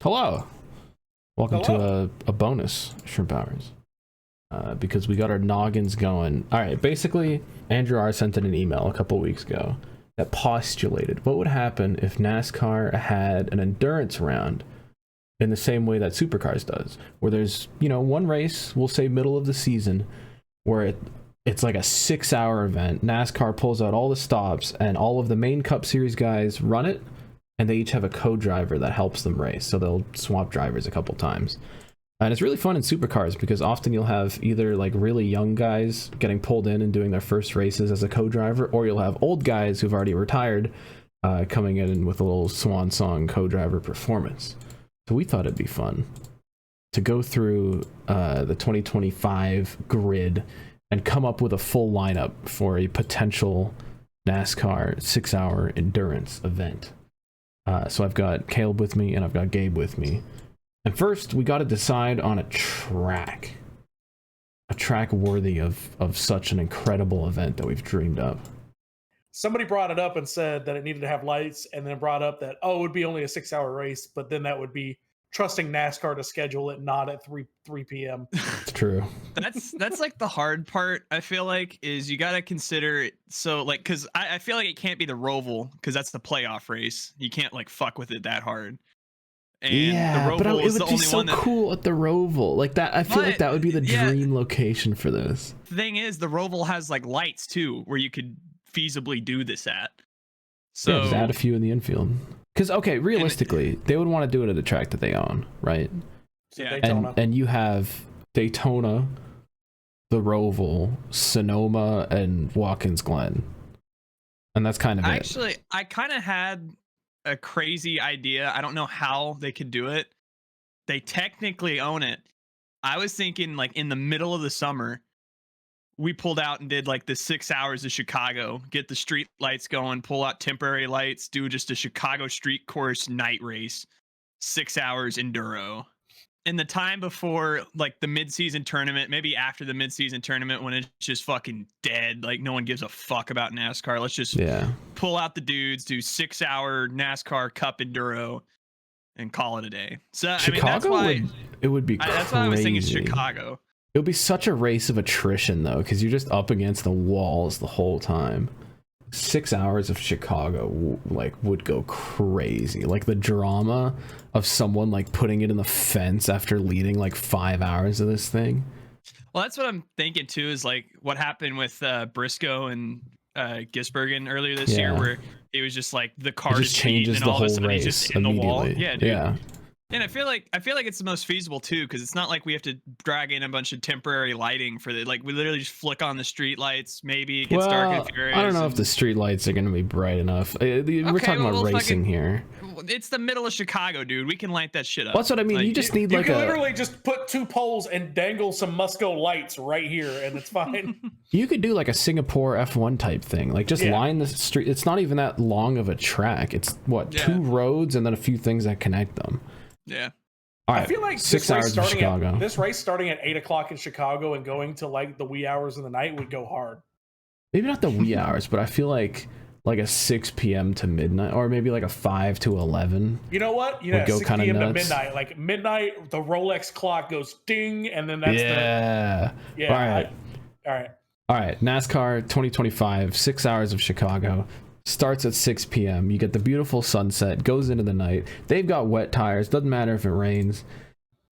Hello. Welcome Hello. to a bonus Shrimp Hours. Because we got our noggins going. Alright, basically, Andrew R. sent in an email a couple weeks ago that postulated what would happen if NASCAR had an endurance round in the same way that Supercars does. Where there's, one race, we'll say middle of the season, where it's like a 6-hour event. NASCAR pulls out all the stops and all of the main Cup Series guys run it, and they each have a co-driver that helps them race, so they'll swap drivers a couple times. And it's really fun in supercars because often you'll have either like really young guys getting pulled in and doing their first races as a co-driver, or you'll have old guys who've already retired coming in with a little swan song co-driver performance. So we thought it'd be fun to go through the 2025 grid and come up with a full lineup for a potential NASCAR 6-hour endurance event. So I've got Caleb with me and I've got Gabe with me. And first, we got to decide on a track worthy of such an incredible event that we've dreamed up. Somebody brought it up and said that it needed to have lights, and then brought up that, it would be only a 6-hour race, but then that would be trusting NASCAR to schedule it not at 3 p.m. It's true. That's like the hard part, I feel like, is you got to consider, so like, because I feel like it can't be the Roval, because that's the playoff race. You can't like fuck with it that hard. And yeah, the Roval but it is would the be only so one that, cool at the Roval. Like that, I feel like that would be the dream location for this. The thing is, the Roval has like lights too, where you could feasibly do this at. So yeah, just add a few in the infield. Because realistically, they would want to do it at a track that they own, right? So Yeah. Daytona. And you have Daytona, the Roval, Sonoma, and Watkins Glen, and that's kind of it. Actually, I kind of had a crazy idea. I don't know how they could do it. They technically own it. I was thinking like in the middle of the summer, we pulled out and did like the 6 hours of Chicago, get the street lights going, pull out temporary lights, do just a Chicago street course night race, 6 hours enduro. In the time before like the mid-season tournament, maybe after the mid-season tournament when it's just fucking dead, like no one gives a fuck about NASCAR. Let's just pull out the dudes, do 6-hour NASCAR Cup enduro, and call it a day. So Chicago, I mean, that's why it would be that's why I was thinking crazy. Chicago. It would be such a race of attrition though, because you're just up against the walls the whole time. 6 hours of Chicago would go crazy. Like the drama of someone like putting it in the fence after leading like 5 hours of this thing. Well, that's what I'm thinking too, is like what happened with Briscoe and Gisbergen earlier this year, where it was just like the car just changes and the all of a whole sudden he's race just in the wall. immediately. Yeah, dude. Yeah. And I feel like it's the most feasible too, because it's not like we have to drag in a bunch of temporary lighting for the, like we literally just flick on the street lights. Maybe it gets dark in a few areas. I don't know if the street lights are going to be bright enough. We're talking about racing here. It's the middle of Chicago, dude. We can light that shit up. That's what I mean. Like, you just need you can literally just put 2 poles and dangle some Musco lights right here, and it's fine. You could do like a Singapore F1 type thing. Like just line the street. It's not even that long of a track. It's 2 roads and then a few things that connect them. Yeah. All right, I feel like 6 hours in Chicago. This race starting at 8 o'clock in Chicago and going to like the wee hours of the night would go hard. Maybe not the wee hours, but I feel like a 6 p.m. to midnight, or maybe like a 5 to 11. You know what? Would go 6 kind of p.m. to nuts. midnight. Like midnight, the Rolex clock goes ding, and then that's All right. NASCAR 2025, 6 hours of Chicago. Starts at 6 p.m. You get the beautiful sunset, goes into the night. They've got wet tires, doesn't matter if it rains.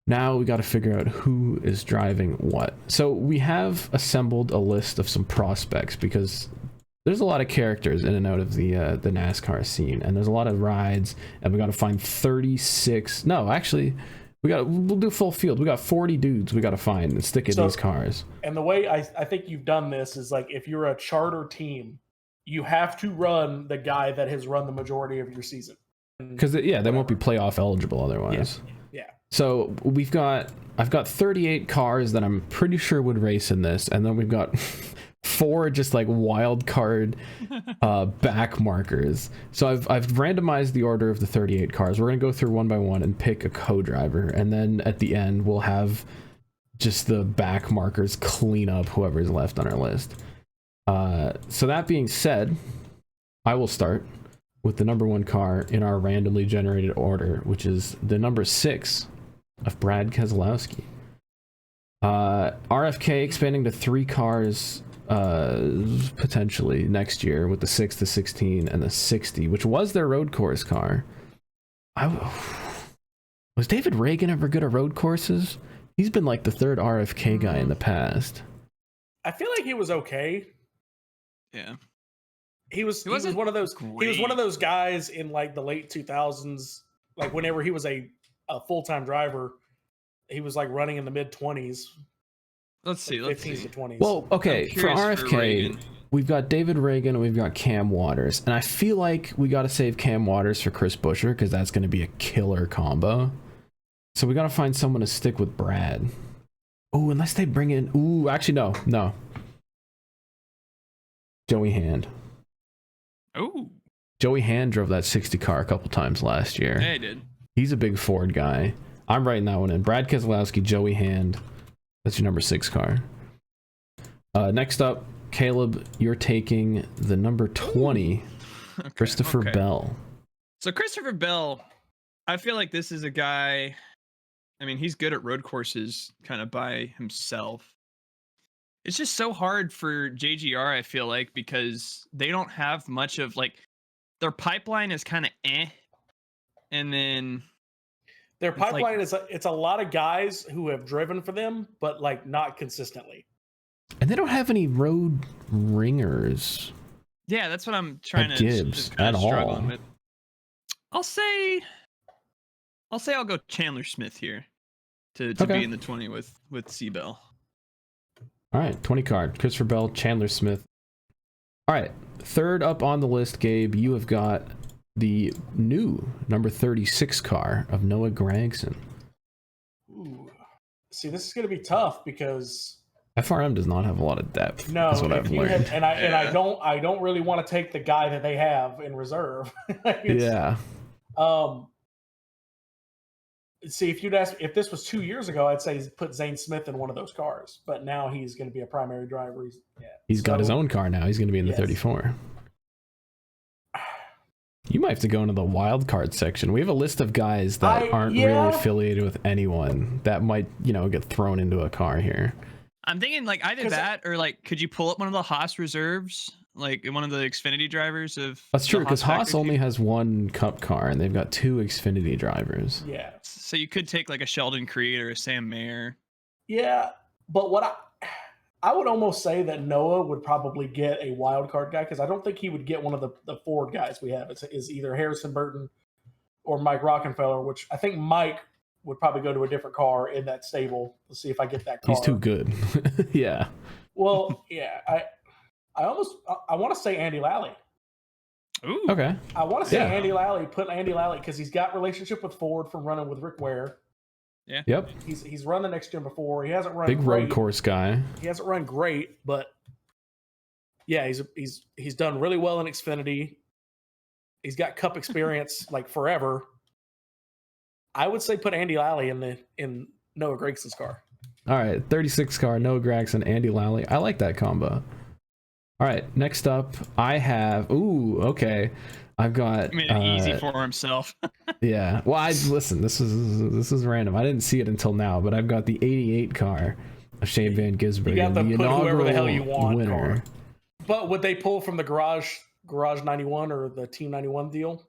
Now we got to figure out who is driving what. So we have assembled a list of some prospects because there's a lot of characters in and out of the NASCAR scene, and there's a lot of rides, and we got to find 36. No, actually, we'll do full field. We got 40 dudes we got to find and stick in these cars. And the way I think you've done this is like if you're a charter team, you have to run the guy that has run the majority of your season. Because they won't be playoff eligible otherwise. Yeah. So I've got 38 cars that I'm pretty sure would race in this, and then we've got 4 just like wild card back markers. So I've randomized the order of the 38 cars. We're gonna go through one by one and pick a co-driver, and then at the end we'll have just the back markers clean up whoever's left on our list. So that being said, I will start. with the number 1 car in our randomly generated order, which is the number 6 of Brad Keselowski. RFK expanding to 3 cars potentially next year with the 6, the 16, and the 60, which was their road course car. Was David Reagan ever good at road courses? He's been like the 3rd RFK guy in the past. I feel like he was okay. Yeah. He was one of those great. he was one of those guys in like the late 2000s, like whenever he was a full-time driver, he was like running in the mid 20s. Let's see. Like Let's 15s see. to 20s. Well, okay, for RFK, Reagan. we've got David Reagan and we've got Cam Waters, and I feel like we got to save Cam Waters for Chris Buescher because that's going to be a killer combo. So we got to find someone to stick with Brad. Oh, unless they bring in... Ooh, actually, no. Joey Hand. Oh. Joey Hand drove that 60 car a couple times last year. Yeah, he did. He's a big Ford guy. I'm writing that one in. Brad Keselowski, Joey Hand. That's your number 6 car. Next up, Caleb, you're taking the number 20, Okay, Christopher okay. Bell. So Christopher Bell, I feel like this is a guy. I mean, he's good at road courses kind of by himself. It's just so hard for JGR, I feel like, because they don't have much of like their pipeline is kind of and then Their it's like- pipeline it's a lot of guys who have driven for them, but like not consistently. And they don't have any road ringers. yeah, that's what I'm trying At to Gibbs, just kind at of struggling all. with. I'll say I'll go Chandler Smith here to Okay. be in the 20 with C-Bell. All right, 20 card. Christopher Bell, Chandler Smith. All right, 3rd up on the list, Gabe, you have got the new number 36 car of Noah Gragson. Ooh. See, this is going to be tough because FRM does not have a lot of depth. no, That's what I've if you learned. had- and I Yeah. don't really want to take the guy that they have in reserve. Yeah. See, if you'd ask if this was 2 years ago, I'd say put Zane Smith in one of those cars. But now he's going to be a primary driver. He's got his own car now. He's going to be in the Yes. 34. You might have to go into the wild card section. We have a list of guys that aren't really affiliated with anyone that might, get thrown into a car here. I'm thinking like either 'Cause that or like could you pull up one of the Haas reserves, like one of the Xfinity drivers of That's true, the because Haas factory only team? has 1 Cup car, and they've got 2 Xfinity drivers. Yeah. So you could take like a Sheldon Creed or a Sam Mayer. Yeah. But what I would almost say that Noah would probably get a wild card guy because I don't think he would get one of the Ford guys we have. Is either Harrison Burton or Mike Rockenfeller, which I think Mike would probably go to a different car in that stable. Let's see if I get that car. He's too good. Yeah. Well, yeah. I want to say Andy Lally. Ooh. Okay. I want to say Yeah. Andy Lally. Put Andy Lally because he's got relationship with Ford from running with Rick Ware. Yep. He's run the next gen before. He hasn't run Big great. road course guy. He hasn't run great, but yeah, he's done really well in Xfinity. He's got Cup experience like forever. I would say put Andy Lally in Noah Gregson's car. All right, 36 car, Noah Gragson, Andy Lally. I like that combo. All right, next up, I have. Ooh, okay. I've got. He made it easy for himself. Yeah. Well, listen. This is random. I didn't see it until now, but I've got the 88 car of Shane Van Gisbergen, You got to the put whoever the hell inaugural you want winner. car. But would they pull from the Garage 91 or the Team 91 deal?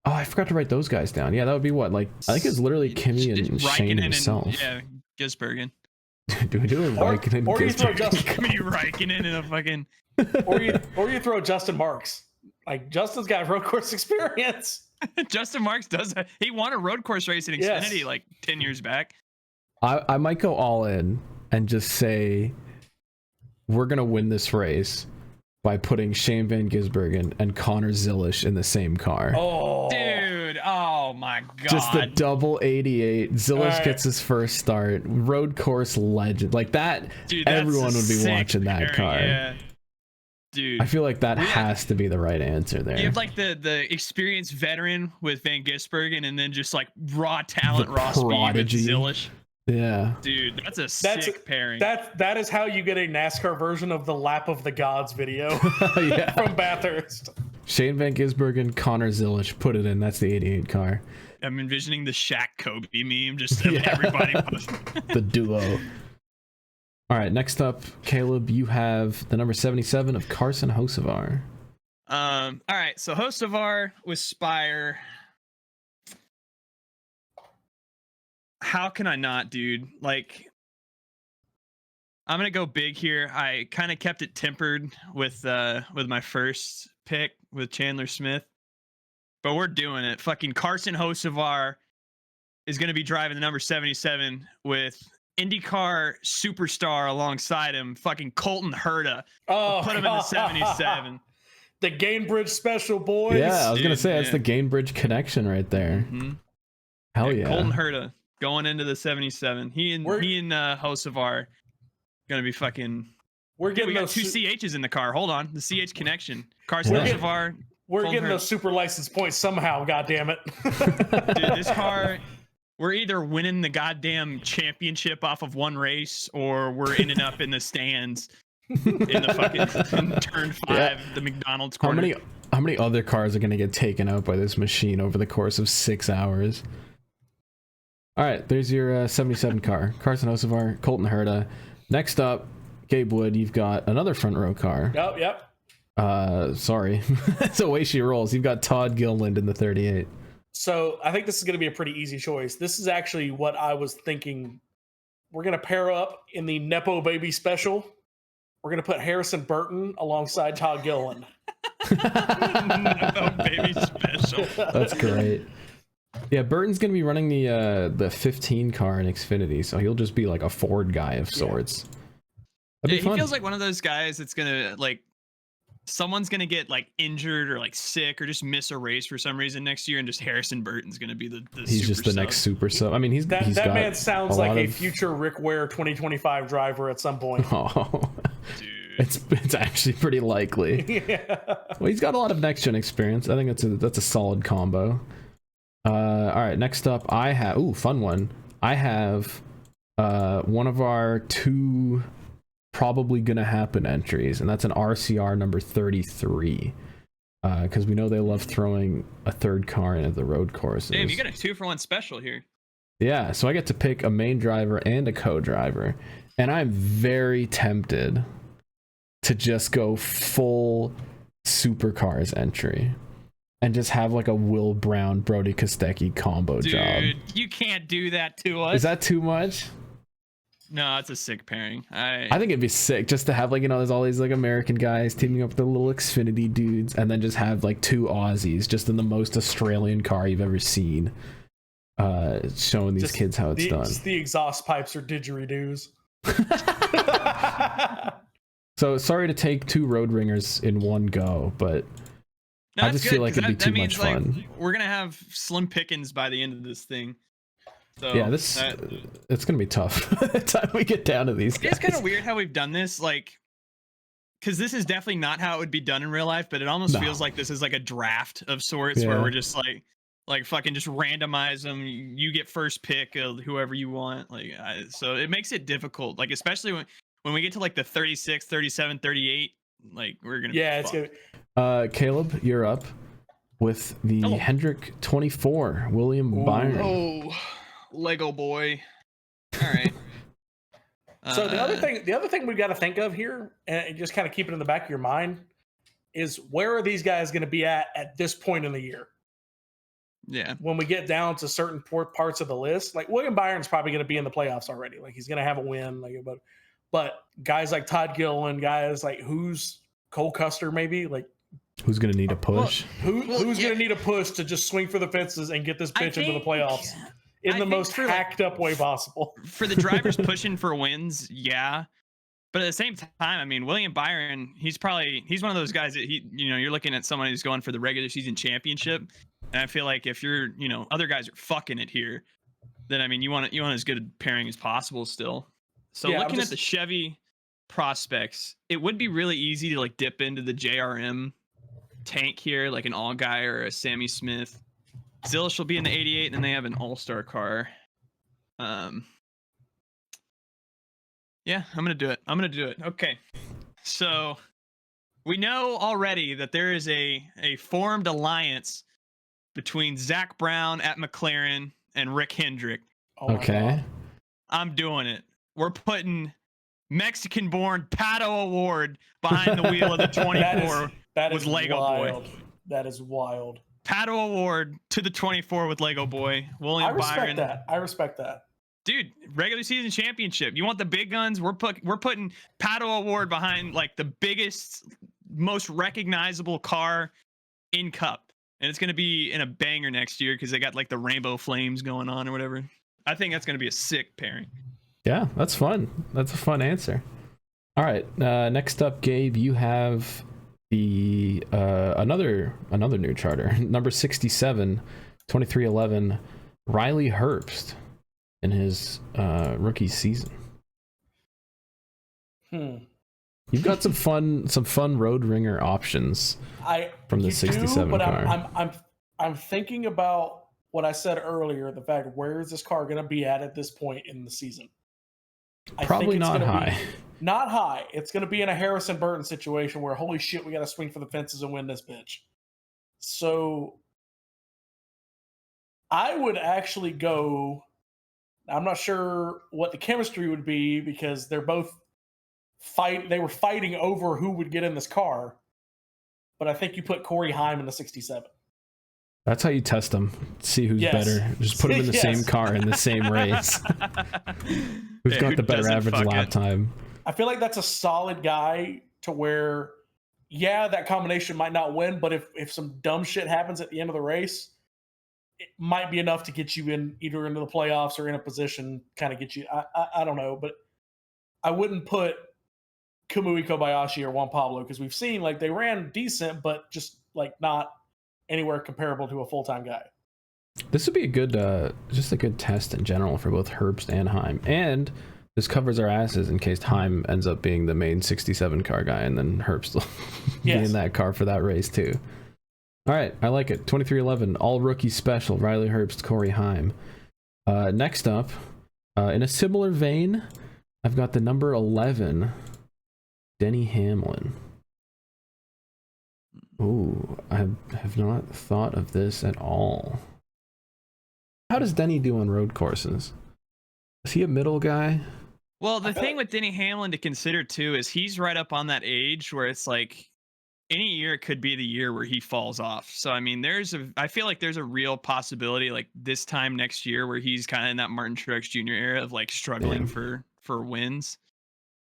Oh, I forgot to write those guys down. Yeah, that would be what? Like, I think it's literally Kimmy and Shane himself. Yeah, Gisbergen. Do we do it? Or Raikkonen and you throw Gisbergen? Justin, Kimmy Raikkonen in a fucking. or you throw Justin Marks. Like Justin's got road course experience. Justin Marks does. He won a road course race in Yes. Xfinity like 10 years back. I might go all in and just say we're gonna win this race by putting Shane Van Gisbergen and Connor Zilisch in the same car. Oh, Dude, oh my god. Just the double 88. Zilisch Alright. gets his first start. Road course legend. Like that, Dude, that's everyone a would be sick watching that pairing, car. Yeah. Dude. I feel like that Yeah. has to be the right answer there. You have like the experienced veteran with Van Gisbergen and then just like raw talent, The raw speed with prodigy. Zilisch. Yeah. Dude, that's a sick pairing. that is how you get a NASCAR version of the Lap of the Gods video Yeah. from Bathurst. Shane Van Gisbergen, Connor Zilisch. Put it in. That's the 88 car. I'm envisioning the Shaq Kobe meme, just everybody. The duo. All right, next up, Caleb, you have the number 77 of Carson Hocevar. All right, so Hocevar with Spire. How can I not, dude? Like, I'm gonna go big here. I kind of kept it tempered with my first pick with Chandler Smith, but we're doing it. Fucking Carson Hocevar is gonna be driving the number 77 with IndyCar superstar alongside him, fucking Colton Herta. Oh, Put him in the 77. The Gainbridge special, boys. Yeah, I was gonna say that's the Gainbridge connection right there. Mm-hmm. Hell yeah. Colton Herta going into the 77. He and Hocevar gonna be fucking. We're getting we got those two CHs in the car. Hold on, the CH connection. Carson Yeah. Hocevar. We're Colton getting Herta. those super license points somehow. God damn it, Dude, this car. We're either winning the goddamn championship off of one race, or we're ending up in the stands in the fucking in turn 5, Yeah. the McDonald's corner. How many other cars are gonna get taken out by this machine over the course of 6 hours? All right, there's your 77 car. Carson Hocevar, Colton Herta. Next up, Gabe Wood, you've got another front row car. Yep. Sorry. That's the way she rolls. You've got Todd Gilliland in the 38. So I think this is going to be a pretty easy choice. This is actually what I was thinking. We're going to pair up in the Nepo Baby special. We're going to put Harrison Burton alongside Todd Gilliland. Nepo Baby special. That's great. Yeah, Burton's gonna be running the 15 car in Xfinity, so he'll just be like a Ford guy of sorts. That'd be He fun. feels like one of those guys that's gonna like someone's gonna get like injured or like sick or just miss a race for some reason next year, and just Harrison Burton's gonna be the he's super just the sub. next super sub. I mean, he's That got man sounds like a of... future Rick Ware 2025 driver at some point. Oh, Dude. it's actually pretty likely. Yeah. Well, he's got a lot of next gen experience. I think that's a solid combo. All right, next up, I have fun one. I have one of our 2 probably gonna happen entries, and that's an RCR number 33. Because we know they love throwing a third car into the road courses. Damn, you got a 2-for-1 special here. Yeah, so I get to pick a main driver and a co-driver, and I'm very tempted to just go full supercars entry and just have like a Will Brown Brody Kostecki combo job. Dude, you can't do that to us. Is that too much? No, it's a sick pairing. I think it'd be sick just to have like, there's all these like American guys teaming up with the little Xfinity dudes, and then just have like 2 Aussies just in the most Australian car you've ever seen, showing these kids how it's done. The exhaust pipes are didgeridoos. So sorry to take 2 road ringers in one go, but No, I just feel like it'd be too much fun. Like, we're gonna have slim pickings by the end of this thing. So Yeah, it's gonna be tough by the time we get down to these guys. It's kind of weird how we've done this, like, because this is definitely not how it would be done in real life, but it almost feels like this is like a draft of sorts where we're just like fucking just randomize them. You get first pick of whoever you want. So it makes it difficult, like especially when we get to like the 36, 37, 38. Like we're gonna it's gonna. Caleb, you're up with the Hendrick 24 William Byron. Oh, Lego boy. All right. So the other thing we've got to think of here, and just kind of keep it in the back of your mind, is where are these guys going to be at this point in the year? Yeah. When we get down to certain parts of the list, like William Byron's probably going to be in the playoffs already. Like he's going to have a win. Like, but guys like Todd Gilliland, guys like Cole Custer, maybe like who's going to need a push? Who's going to need a push to just swing for the fences and get this bitch into the playoffs in the most hacked up way possible? For the drivers pushing for wins, yeah. But at the same time, I mean, William Byron, he's one of those guys that you're looking at someone who's going for the regular season championship. And I feel like if you're, other guys are fucking it here, then I mean, you want as good a pairing as possible still. So looking at the Chevy prospects, it would be really easy to like dip into the JRM tank here, like an All Guy or a Sammy Smith. Zilisch will be in the 88, and then they have an All-Star car. Yeah, I'm gonna do it. Okay, so We know already that there is a formed alliance between Zach Brown at McLaren and Rick Hendrick. Oh my Okay. God. I'm doing it. We're putting Mexican-born Pato Award behind the wheel of the 24 that with is Lego wild. Boy. That is wild. Pato Award to the 24 with Lego Boy. William I respect Byron. that. I respect that. Dude, regular season championship. You want the big guns? We're putting Pato Award behind like the biggest, most recognizable car in Cup, and it's gonna be in a banger next year because they got like the rainbow flames going on or whatever. I think that's gonna be a sick pairing. Yeah, that's fun. That's a fun answer. All right, next up, Gabe, you have the another new charter, number 67, 2311, Riley Herbst in his rookie season. You've got some fun road ringer options from the 67 but car. I'm thinking about what I said earlier, the fact where is this car going to be at this point in the season? Probably not high. Not high. It's going to be in a Harrison Burton situation where, holy shit, we got to swing for the fences and win this bitch. So I would actually go. I'm not sure what the chemistry would be because they're both they were fighting over who would get in this car. But I think you put Corey Heim in the 67. That's how you test them. See who's better. Just put them in the same car in the same race. Who's got the better average lap time? I feel like that's a solid guy to where, yeah, that combination might not win, but if some dumb shit happens at the end of the race, it might be enough to get you in either into the playoffs or in a position, kind of get you. I don't know, but I wouldn't put Kamui Kobayashi or Juan Pablo because we've seen like they ran decent, but just like not anywhere comparable to a full-time guy. This would be a good, just a good test in general for both Herbst and Heim, and this covers our asses in case Heim ends up being the main 67 car guy, and then Herbst will be in that car for that race too. All right, I like it. 2311, all rookie special, Riley Herbst, Corey Heim. Next up, in a similar vein, I've got the number 11, Denny Hamlin. Ooh, I have not thought of this at all. How does Denny do on road courses? Is he a middle guy? Well, the thing with Denny Hamlin to consider too is he's right up on that age where it's like any year could be the year where he falls off. So I mean, I feel like there's a real possibility like this time next year where he's kind of in that Martin Truex Jr. era of like struggling for wins.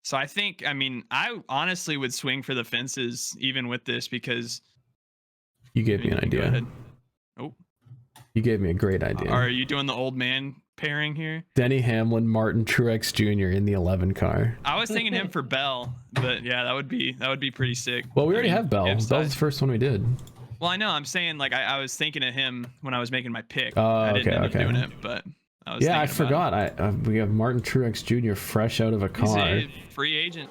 So I think, I mean, I honestly would swing for the fences even with this because you gave me an idea. Oh, you gave me a great idea. Are you doing the old man pairing here? Denny Hamlin, Martin Truex Jr. in the 11 car. I was thinking him for Bell, but yeah, that would be pretty sick. Well, we already have Bell. Bell's the first one we did. Well, I know. I'm saying like I was thinking of him when I was making my pick. I didn't end up doing it, but I was. Yeah, I forgot. We have Martin Truex Jr. fresh out of a car. He's a free agent.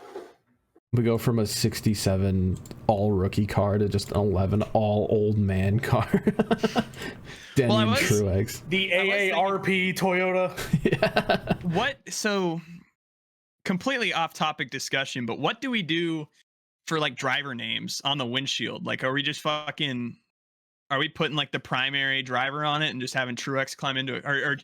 We go from a 67 all rookie car to just an 11 all old man car. Denny Truex. The AARP Toyota. Yeah. What? So completely off topic discussion, but what do we do for like driver names on the windshield? Like, are we just are we putting like the primary driver on it and just having Truex climb into it? Or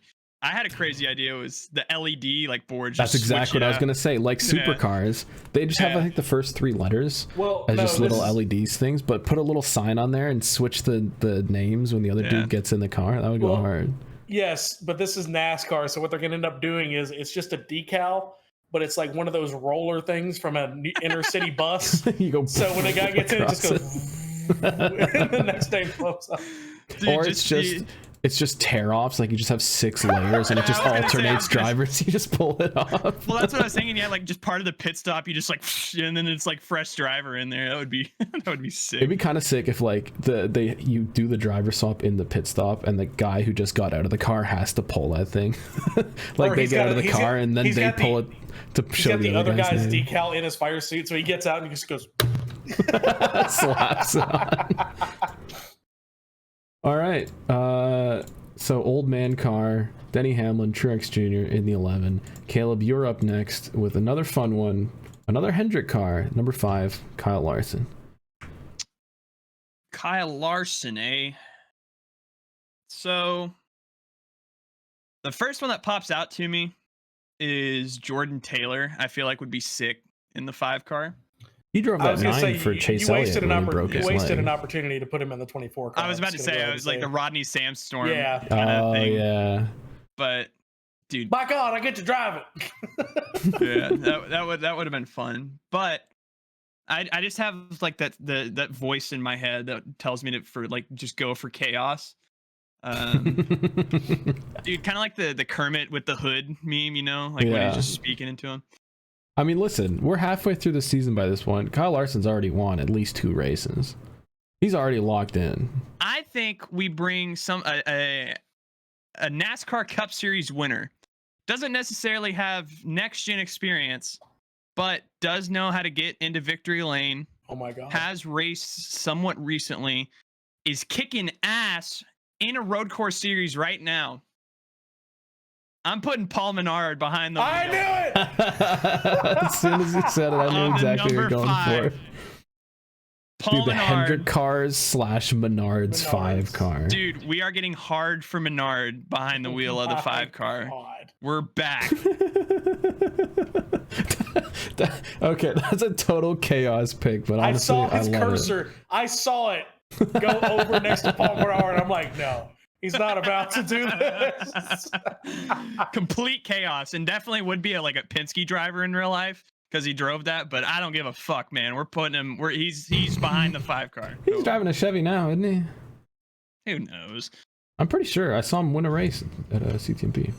I had a crazy idea. It was the LED like board. That's exactly what I was gonna say. Like supercars, they just have I think the first 3 letters as just little LEDs things, but put a little sign on there and switch the names when the other dude gets in the car. That would go hard. Yes, but this is NASCAR, so what they're gonna end up doing is it's just a decal, but it's like one of those roller things from an inner city bus. You go so when a guy gets in, it just goes. And the next day blows up. Dude, or it's just tear-offs, like you just have 6 layers and it just alternates drivers. You just pull it off. Well, that's what I was thinking. Yeah, like just part of the pit stop, you just like, and then it's like fresh driver in there. That would be sick. It'd be kind of sick if like you do the driver swap in the pit stop and the guy who just got out of the car has to pull that thing. Like they get out of the car and then they pull it to show the other guy's name. Decal in his fire suit, so he gets out and he just goes slaps it on. All right, so old man car, Denny Hamlin, Truex Jr. in the 11. Caleb, you're up next with another fun one, another Hendrick car, number 5, Kyle Larson. Kyle Larson, eh? So the first one that pops out to me is Jordan Taylor. I feel like would be sick in the 5 car. He drove I that was gonna 9 say for you Chase wasted Elliott when he an broke his wasted an leg. opportunity to put him in the 24 car. I was about to say, I was like the Rodney Sandstorm Yeah. kind of thing. Yeah. But dude, My God, I get to drive it. yeah, that would have been fun. But I just have like that voice in my head that tells me to just go for chaos. Dude, kind of like the Kermit with the hood meme, you know, like when he's just speaking into him. I mean, listen, we're halfway through the season by this point. Kyle Larson's already won at least 2 races. He's already locked in. I think we bring a NASCAR Cup Series winner. Doesn't necessarily have next gen experience, but does know how to get into victory lane. Oh my God. Has raced somewhat recently, is kicking ass in a road course series right now. I'm putting Paul Menard behind the wheel. I knew it. As soon as you said it, I knew exactly what you were going 5. for. Paul Dude, the Menard. Hendrick cars / Menard's 5 car. Dude, we are getting hard for Menard behind the wheel of the 5 car. God. We're back. Okay, that's a total chaos pick, but honestly, I saw his love cursor. I saw it go over next to Paul Menard. I'm like, no, he's not about to do this. Complete chaos, and definitely would be a Penske driver in real life because he drove that. But I don't give a fuck, man. We're putting him. He's behind the 5 car. He's driving a Chevy now, isn't he? Who knows? I'm pretty sure I saw him win a race at a CTMP.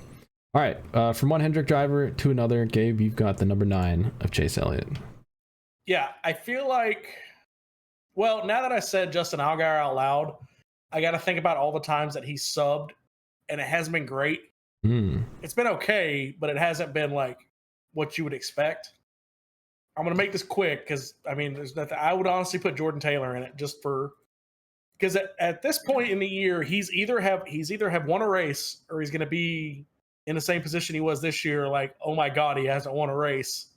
All right, from one Hendrick driver to another, Gabe, you've got the number 9 of Chase Elliott. Yeah, I feel like, well, now that I said Justin Allgaier out loud, I got to think about all the times that he subbed, and it hasn't been great. It's been okay, but it hasn't been like what you would expect. I'm going to make this quick because, I mean, there's nothing. I would honestly put Jordan Taylor in it just for, because at this point in the year, he's either have won a race or he's going to be in the same position he was this year. Like, oh my God, he hasn't won a race.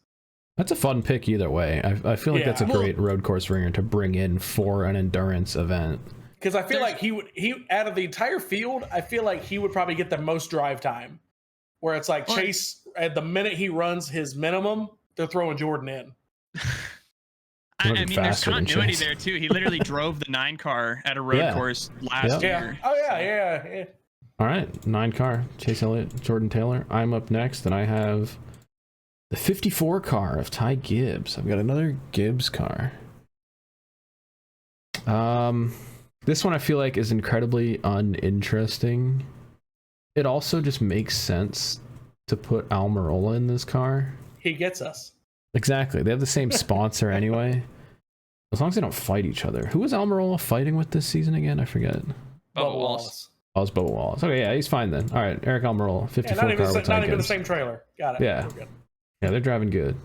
That's a fun pick either way. I feel like that's a great road course ringer to bring in for an endurance event. Because I feel like he out of the entire field, I feel like he would probably get the most drive time. Where it's like Chase, at the minute he runs his minimum, they're throwing Jordan in. I mean, there's continuity there too. He literally drove the 9 car at a road course last year. Oh yeah. All right, 9 car, Chase Elliott, Jordan Taylor. I'm up next, and I have the 54 car of Ty Gibbs. I've got another Gibbs car. This one I feel like is incredibly uninteresting. It also just makes sense to put Almirola in this car. He gets us. Exactly. They have the same sponsor anyway. As long as they don't fight each other. Who was Almirola fighting with this season again? I forget. Bubba Wallace. Oh, it's Bubba Wallace. Okay, yeah, he's fine then. All right, Eric Almirola, 54 car with Ty Gibbs. Not even the same trailer. Got it. Yeah. Yeah, they're driving good.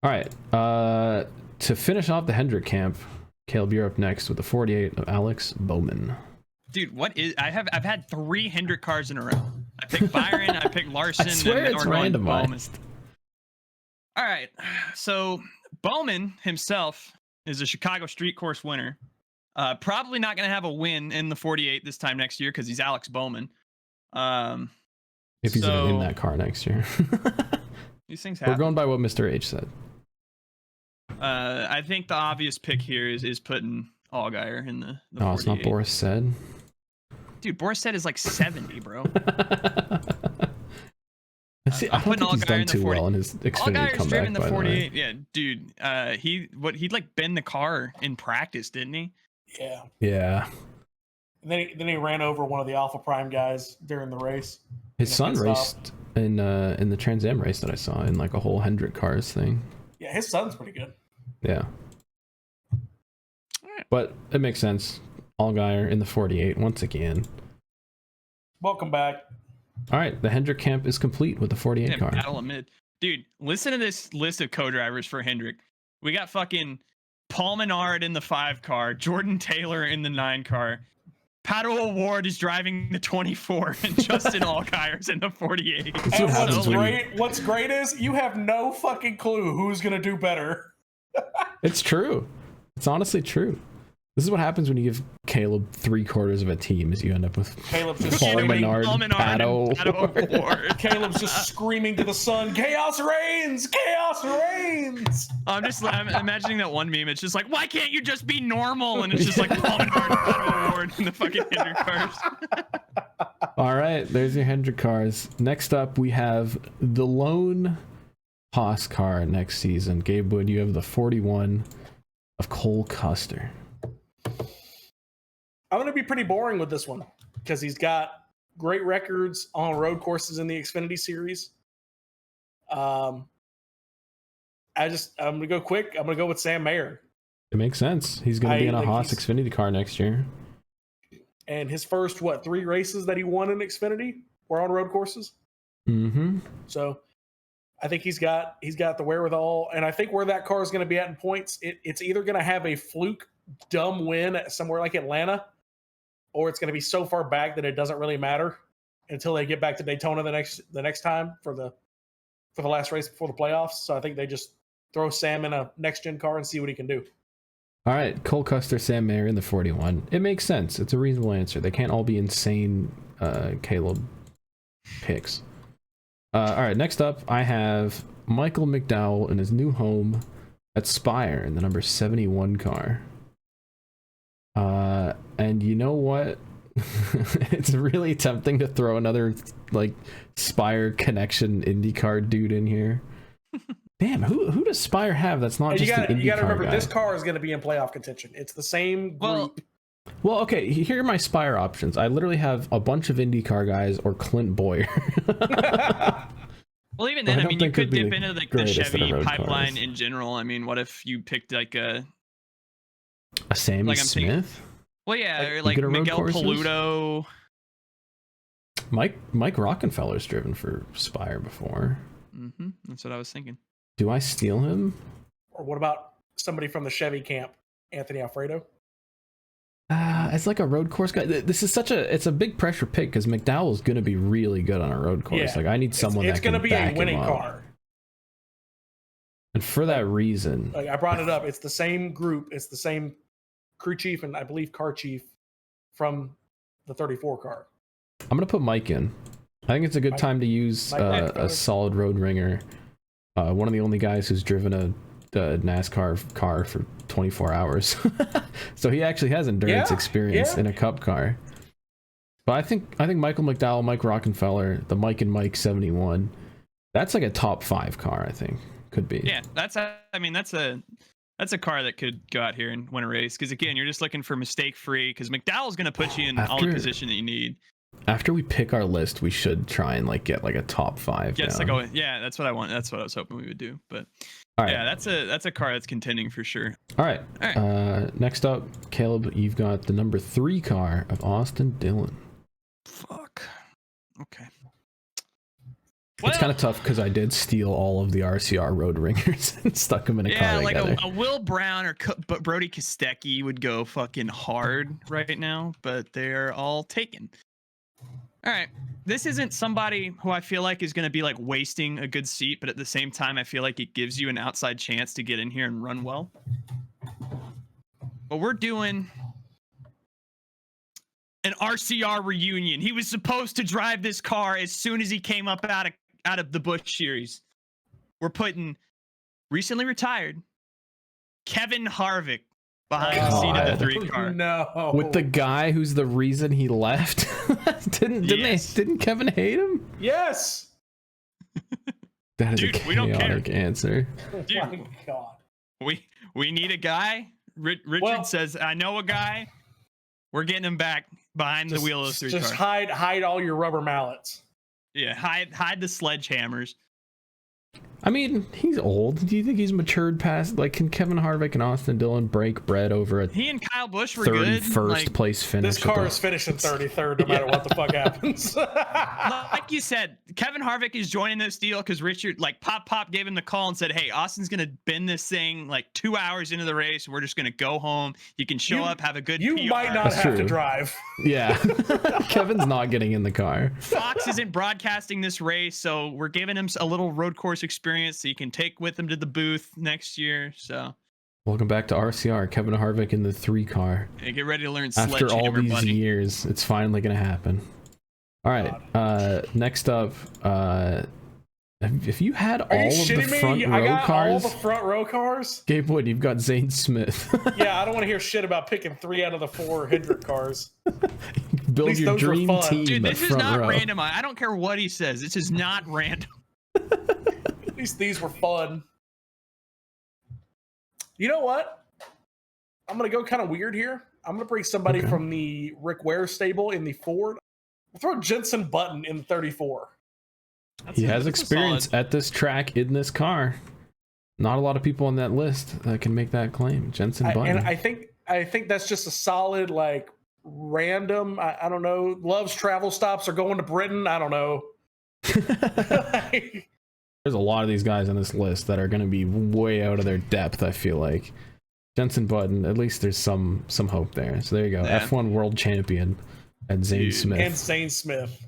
All right. To finish off the Hendrick camp, Caleb, you're up next with the 48 of Alex Bowman. Dude, I've had 3 Hendrick cars in a row. I picked Byron, I picked Larson, I swear and it's we're going to Bowman. randomized. All right, so Bowman himself is a Chicago street course winner. Probably not going to have a win in the 48 this time next year because he's Alex Bowman. If he's even in that car next year. These things happen. We're going by what Mr. H said. I think the obvious pick here is putting Allgaier in the 48. It's not Boris said. Dude, Boris said is like 70, bro. See, I don't think he's done too well in his Xfinity comeback. Driven the 48. The yeah, dude. He'd like bend the car in practice, didn't he? Yeah. Yeah. And then he ran over one of the Alpha Prime guys during the race. His son raced in the Trans Am race that I saw in like a whole Hendrick cars thing. Yeah, his son's pretty good. Yeah. But it makes sense. Allgaier in the 48 once again. Welcome back. All right, the Hendrick camp is complete with the 48 car. Battle of mid. Dude, listen to this list of co-drivers for Hendrick. We got fucking Paul Menard in the 5 car, Jordan Taylor in the 9 car. Pato O'Ward is driving the 24, and Justin Allgaier's in the 48. And what's great is you have no fucking clue who's gonna do better. It's true. It's honestly true. This is what happens when you give Caleb 3/4 of a team, is you end up with Caleb's just Paul screaming. Menard, Pato. Ward. Caleb's just screaming to the sun, "Chaos reigns! Chaos reigns!" I'm imagining that one meme. It's just like, why can't you just be normal? And it's just like Paul Menard, Pato Ward, and the fucking Hendrick cars. All right, there's your Hendrick cars. Next up, we have the lone Haas car next season. Gabe Wood, you have the 41 of Cole Custer. I'm going to be pretty boring with this one because he's got great records on road courses in the Xfinity Series. I'm going to go quick. I'm going to go with Sam Mayer. It makes sense. He's going to be in a Haas Xfinity car next year. And his first, 3 races that he won in Xfinity were on road courses. Mm-hmm. So I think he's got the wherewithal. And I think where that car is going to be at in points, it's either going to have a fluke dumb win at somewhere like Atlanta, or it's going to be so far back that it doesn't really matter until they get back to Daytona the next time for the last race before the playoffs. So I think they just throw Sam in a next gen car and see what he can do. All right, Cole Custer, Sam Mayer in the 41. It makes sense. It's a reasonable answer. They can't all be insane Caleb picks. All right, next up, I have Michael McDowell in his new home at Spire in the number 71 car. And you know what? It's really tempting to throw another like Spire connection IndyCar dude in here. Damn, who does Spire have that's not just an IndyCar You got to remember, guy? this car is going to be in playoff contention. It's the same group. Well, okay, here are my Spire options. I literally have a bunch of IndyCar guys or Clint Boyer. Well, even then, I mean, you could dip into like the Chevy pipeline cars in general. I mean, what if you picked like a Sammy like Smith? Well, yeah, or like Miguel Paludo. Mike Rockefeller's driven for Spire before. Mm-hmm. That's what I was thinking. Do I steal him? Or what about somebody from the Chevy camp, Anthony Alfredo? It's like a road course guy. This is it's a big pressure pick because McDowell's going to be really good on a road course. Yeah. Like I need someone it's that can going to be a winning him car. And for that reason, like I brought it up. It's the same group. It's the same crew chief and I believe car chief from the 34 car. I'm going to put Mike in. I think it's a good time to use a solid road ringer. One of the only guys who's driven a NASCAR car for 24 hours. So he actually has endurance experience in a cup car. But I think Michael McDowell, Mike Rockefeller, the Mike and Mike 71, that's like a top 5 car, I think. Could be. Yeah, that's a car that could go out here and win a race. Because again, you're just looking for mistake free. Because McDowell's going to put you in all the position that you need. After we pick our list, we should try and like get like a top 5. Yes, yeah, that's what I want. That's what I was hoping we would do. But yeah, that's a car that's contending for sure. All right. Next up, Caleb, you've got the number 3 car of Austin Dillon. Fuck. Okay. It's kind of tough because I did steal all of the RCR road ringers and stuck them in a car like together. a Will Brown or Brody Kostecki would go fucking hard right now, but they're all taken. All right. This isn't somebody who I feel like is going to be like wasting a good seat, but at the same time, I feel like it gives you an outside chance to get in here and run well. But we're doing an RCR reunion. He was supposed to drive this car as soon as he came up out of the Busch series. We're putting recently retired Kevin Harvick behind the seat of the 3 car. No. With the guy who's the reason he left. Didn't Kevin hate him? Yes. That is a chaotic answer. Dude, oh my God. We need a guy. Richard says, I know a guy. We're getting him back behind the wheel of the 3 car. Just hide all your rubber mallets. Yeah, hide the sledgehammers. I mean, he's old. Do you think he's matured past? Like, can Kevin Harvick and Austin Dillon break bread over a he and Kyle Busch were good. 31st place finish? This car is finishing 33rd no matter what the fuck happens. Like you said, Kevin Harvick is joining this deal because Richard, like Pop gave him the call and said, hey, Austin's going to bend this thing like 2 hours into the race. We're just going to go home. You can show up, have a good You PR. might not have to drive. Yeah. Kevin's not getting in the car. Fox isn't broadcasting this race, so we're giving him a little road course experience so you can take with him to the booth next year. So Welcome back to RCR. Kevin Harvick in the 3 car. Hey, get ready to learn After all sledgehammer, these buddy. years, it's finally gonna happen. All right. Next up, if you had all Are you of the shitting front me? row I got cars, all the front row cars. Gabe Wood, you've got Zane Smith. Yeah, I don't want to hear shit about picking 3 out of the 4 Hendrick cars. Build least your those were dream fun. team. Dude, at this is front not row. random. I don't care what he says. This is not random. At least these were fun. You know what? I'm going to go kind of weird here. I'm going to bring somebody Okay. from the Rick Ware stable in the Ford. I'll throw Jensen Button in the 34. He has That's a experience solid- at this track in this car. Not a lot of people on that list that can make that claim. Jensen Button. And I think that's just a solid, like, random, I don't know, loves travel stops or going to Britain. I don't know. There's a lot of these guys on this list that are going to be way out of their depth, I feel like. Jensen Button, at least there's some hope there. So there you go. Yeah. F1 world champion and Zane Dude. Smith. And Zane Smith.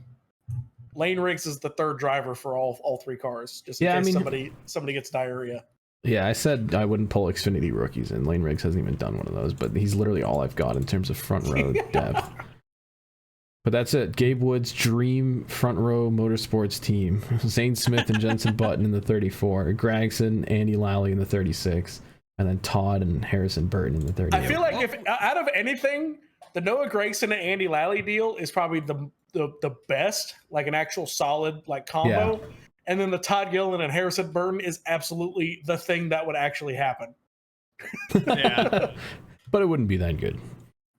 Lane Riggs is the 3rd driver for all 3 cars, just in Yeah, I case mean- somebody gets diarrhea. Yeah, I said I wouldn't pull Xfinity rookies, and Lane Riggs hasn't even done one of those, but he's literally all I've got in terms of front row depth. But that's it. Gabe Wood's dream front row motorsports team. Zane Smith and Jensen Button in the 34, Gregson, Andy Lally in the 36, and then Todd and Harrison Burton in the 38. I feel like if out of anything, the Noah Gragson and Andy Lally deal is probably the best, like an actual solid like combo. Yeah. And then the Todd Gillen and Harrison Burton is absolutely the thing that would actually happen. Yeah. But it wouldn't be that good.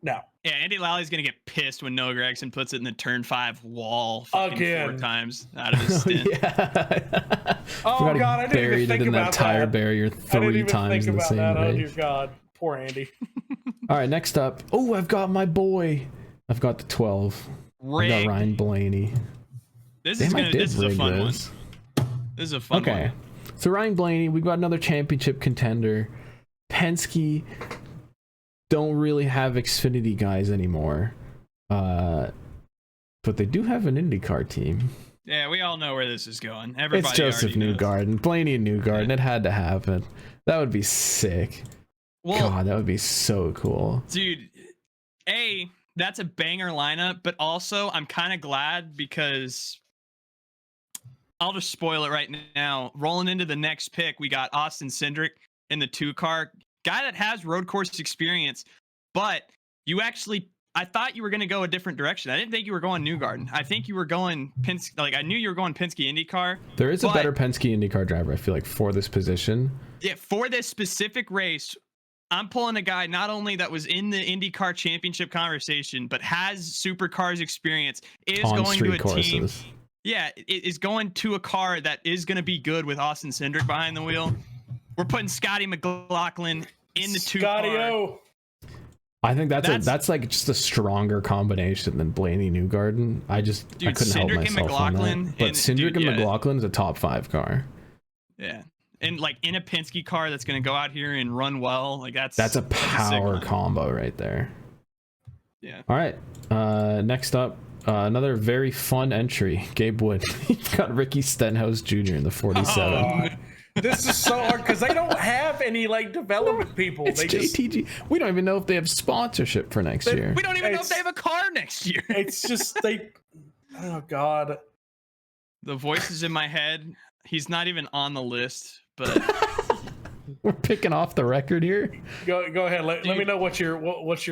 No. Yeah, Andy Lally's gonna get pissed when Noah Gregson puts it in the turn 5 wall fucking 4 Again. times out of his stint. Yeah. Oh, Forgot he God, I didn't even buried think it in about that tire that. barrier I didn't 3 even times think in the about same that. Oh, race. dear God. Poor Andy. All right, next up. Oh, I've got my boy. I've got the 12. I got Rigged. Ryan Blaney. This Damn, I did is a rig fun one. this. This is a fun Okay. one. So Ryan Blaney, we've got another championship contender. Penske don't really have Xfinity guys anymore. But they do have an IndyCar team. Yeah, we all know where this is going. Everybody It's Joseph already knows. Newgarden. Blaney and Newgarden. Yeah. It had to happen. That would be sick. Well, God, that would be so cool. dude, that's a banger lineup, but also I'm kind of glad because I'll just spoil it right now. Rolling into the next pick, we got Austin Cindric in the 2 car, guy that has road course experience, but I thought you were going to go a different direction. I didn't think you were going Newgarden. I think you were going Penske. Like I knew you were going Penske IndyCar. There is a but- better Penske IndyCar driver, I feel like, for this position. Yeah, for this specific race, I'm pulling a guy not only that was in the IndyCar championship conversation, but has supercars experience, is On going to street a team. courses. Yeah, it is going to a car that is going to be good with Austin Cindric behind the wheel. We're putting Scotty McLaughlin in the 2 Scotty car. O. I think that's like just a stronger combination than Blaney Newgarden. I Dude, couldn't help Cindric and myself on McLaughlin that. But and- Cindric dude, and yeah. McLaughlin is a top 5 car. Yeah. And like in a Penske car that's going to go out here and run well. Like that's That's a sick power one. combo right there. Yeah. All right. Next up, another very fun entry. Gabe Wood. You've got Ricky Stenhouse Jr. in the 47. God. This is so hard because they don't have any like development people. It's They just JTG. We don't even know if they have sponsorship for next year. We don't even know if It's- they have a car next year. it's just they oh God. The voices in my head. He's not even on the list, but We're picking off the record here. Go ahead. Let me Dude. know what's your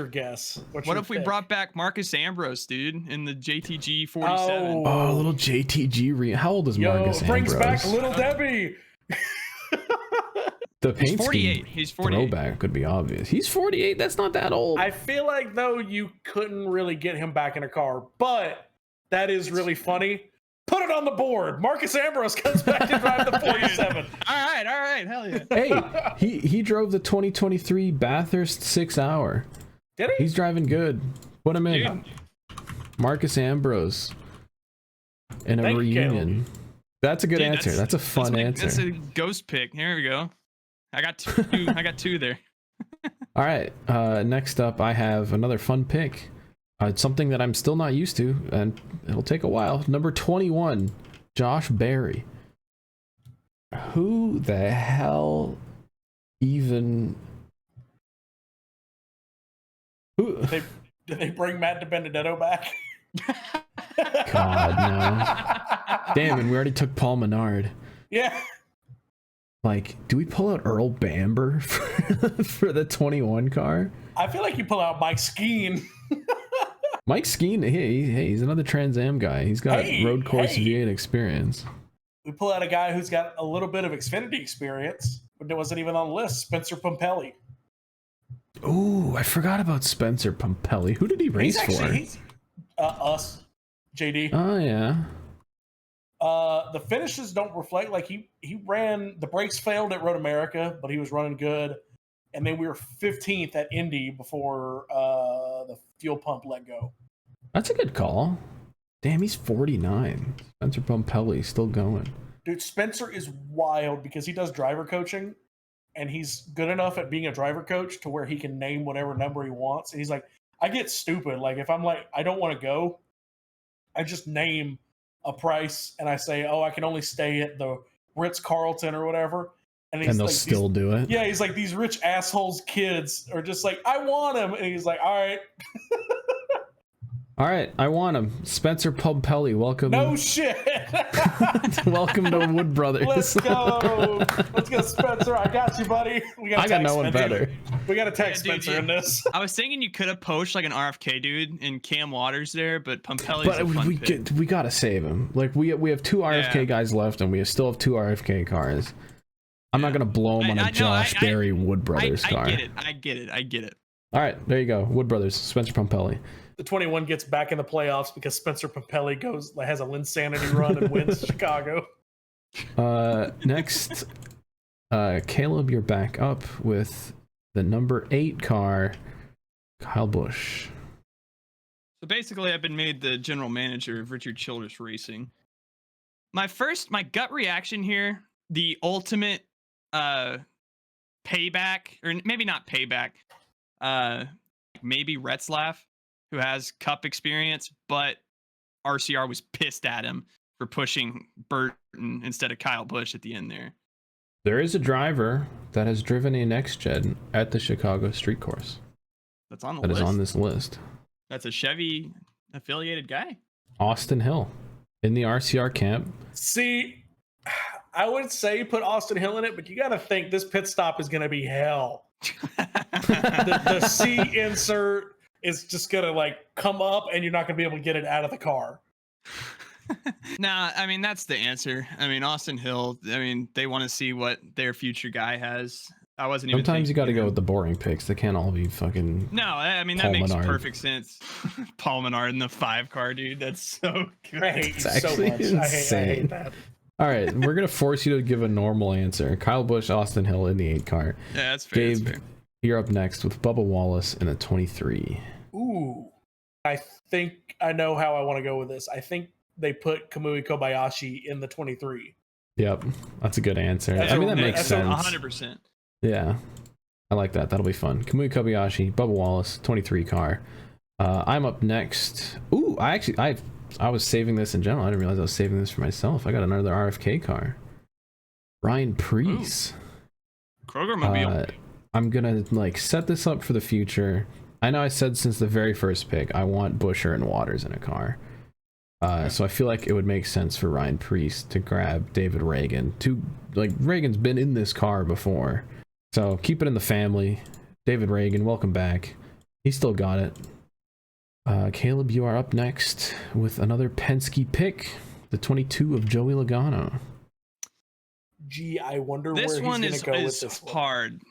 guess. What's what your if we pick? brought back Marcus Ambrose, dude, in the JTG 47? Oh, a little JTG. How old is Marcus brings Ambrose? back Little Debbie. The He's paint 48. scheme He's 48. throwback could be obvious. He's 48. That's not that old. I feel like though you couldn't really get him back in a car, but that is really funny. Put it on the board. Marcus Ambrose comes back to drive the 47. All right, hell yeah. Hey, he drove the 2023 Bathurst 6 hour. Did he? He's driving good. Put him in. Dude. Marcus Ambrose in a Thank you, reunion. That's a good Dude, answer. That's a fun answer. That's a ghost pick. Here we go. I got two. I got 2 there. All right. Next up, I have another fun pick. It's something that I'm still not used to, and it'll take a while. Number 21, Josh Berry. Who the hell even Who? Did they bring Matt DiBenedetto back? God, no. Damn, and we already took Paul Menard. Yeah. Like, do we pull out Earl Bamber for the 21 car? I feel like you pull out Mike Skeen. Mike Skeen, hey, he's another Trans Am guy. He's got road course V8 experience. We pull out a guy who's got a little bit of Xfinity experience, but it wasn't even on the list. Spencer Pumpelly. Ooh, I forgot about Spencer Pumpelly. Who did he race for? Us, JD. Oh yeah. The finishes don't reflect, like he ran, the brakes failed at Road America, but he was running good. And then we were 15th at Indy before the fuel pump let go. That's a good call. Damn, he's 49. Spencer Pumpelly still going. Dude, Spencer is wild because he does driver coaching, and he's good enough at being a driver coach to where he can name whatever number he wants. And he's like, I get stupid. Like, if I'm like, I don't want to go, I just name a price and I say, oh, I can only stay at the Ritz-Carlton or whatever. And they'll like, still do it. Yeah, he's like, these rich assholes kids are just like, I want him. And he's like, all right. All right, I want him. Spencer Pumpelly, welcome. No shit. Welcome to Wood Brothers. Let's go. Let's go, Spencer. I got you, buddy. I got no one better. We got to tag Spencer in this. I was thinking you could have poached like an RFK dude and Cam Waters there, but Pumpelly's a fun pick. We got to save him. Like, we have two RFK guys left, and we still have two RFK cars. I'm not going to blow him on a Josh Berry Wood Brothers car. I get it. All right, there you go. Wood Brothers, Spencer Pumpelly. The 21 gets back in the playoffs because Spencer Pumpelly has a Linsanity run and wins Chicago. Next, Caleb, you're back up with the number 8 car, Kyle Busch. So basically, I've been made the general manager of Richard Childress Racing. My gut reaction here, the ultimate payback, or maybe not payback, maybe Retzlaff, who has Cup experience, but RCR was pissed at him for pushing Burton instead of Kyle Busch at the end there. There is a driver that has driven a next gen at the Chicago Street Course. That's on the list. That is on this list. That's a Chevy affiliated guy. Austin Hill in the RCR camp. See, I would say put Austin Hill in it, but you got to think this pit stop is going to be hell. the C insert is just going to like come up and you're not going to be able to get it out of the car. Nah, I mean, that's the answer. I mean, Austin Hill, I mean, they want to see what their future guy has. I wasn't even Sometimes you got to go with the boring picks. They can't all be fucking. No, I mean, that makes perfect sense. Paul Menard in the 5 car, dude. That's so good. I hate you so much. I hate that. All right, we're going to force you to give a normal answer. Kyle Busch, Austin Hill in the 8 car. Yeah, that's fair. Gabe, that's fair. You're up next with Bubba Wallace in a 23. Ooh, I think I know how I want to go with this. I think they put Kamui Kobayashi in the 23. Yep, that's a good answer. I mean, that makes sense. 100%. Yeah, I like that. That'll be fun. Kamui Kobayashi, Bubba Wallace, 23 car. I'm up next. Ooh, I was saving this in general. I didn't realize I was saving this for myself. I got another RFK car. Ryan Preece. Kroger Mobile. I'm gonna like set this up for the future. I know I said since the very first pick I want Buescher and Waters in a car. So I feel like it would make sense for Ryan Preece to grab David Reagan. Reagan's been in this car before. So keep it in the family. David Reagan, welcome back. He still got it. Caleb, you are up next with another Penske pick, the 22 of Joey Logano. Gee, I wonder this where one he's going to go with is this one. hard.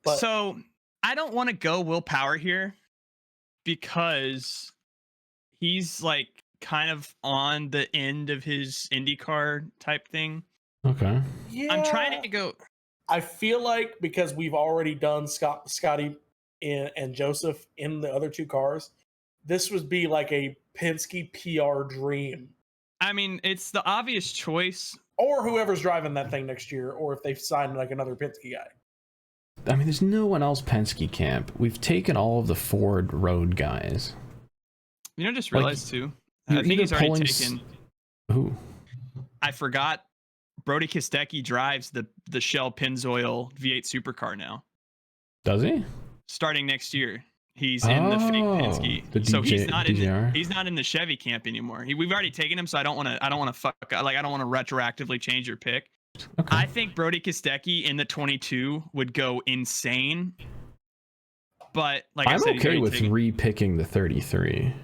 But, so I don't want to go Will Power here because he's like kind of on the end of his IndyCar type thing. Okay. Yeah, I'm trying to go. I feel like because we've already done Scotty and Joseph in the other 2 cars, this would be like a Penske PR dream. I mean, it's the obvious choice. Or whoever's driving that thing next year, or if they've signed like another Penske guy. I mean, there's no one else Penske camp. We've taken all of the Ford road guys. You know, just realized too. I think he's already taken. Who? I forgot. Brody Kostecki drives the Shell Pennzoil V8 supercar now. Does he? Starting next year. He's in the fake Penske, so he's not in DJR. he's not in the Chevy camp anymore. We've already taken him, so I don't want to fuck like I don't want to retroactively change your pick. Okay. I think Brody Kostecki in the 22 would go insane, but like I'm I said, okay with re-picking the 33.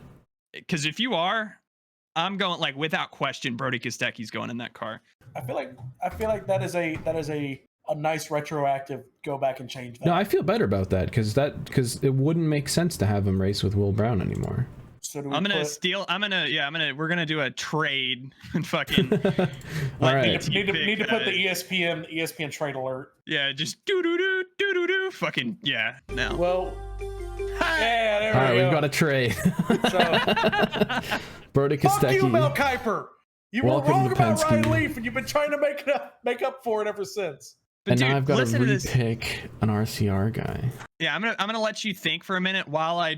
Because if you are, I'm going like without question. Brody Kostecki's going in that car. I feel like that is a nice retroactive go back and change that. No, I feel better about that because it wouldn't make sense to have him race with Will Brown anymore. So we're gonna do a trade and fucking all right. Need to put the ESPN trade alert. Yeah, just do fucking yeah. No. Well, yeah, there all right, we go. we've got a trade. So, Brody Kostecki. fuck you, Mel Kiper. You were Welcome wrong to about Penske. Ryan Leaf, and you've been trying to make up for it ever since. But And dude, now I've got to listen to this. re-pick an RCR guy. Yeah, I'm gonna let you think for a minute while I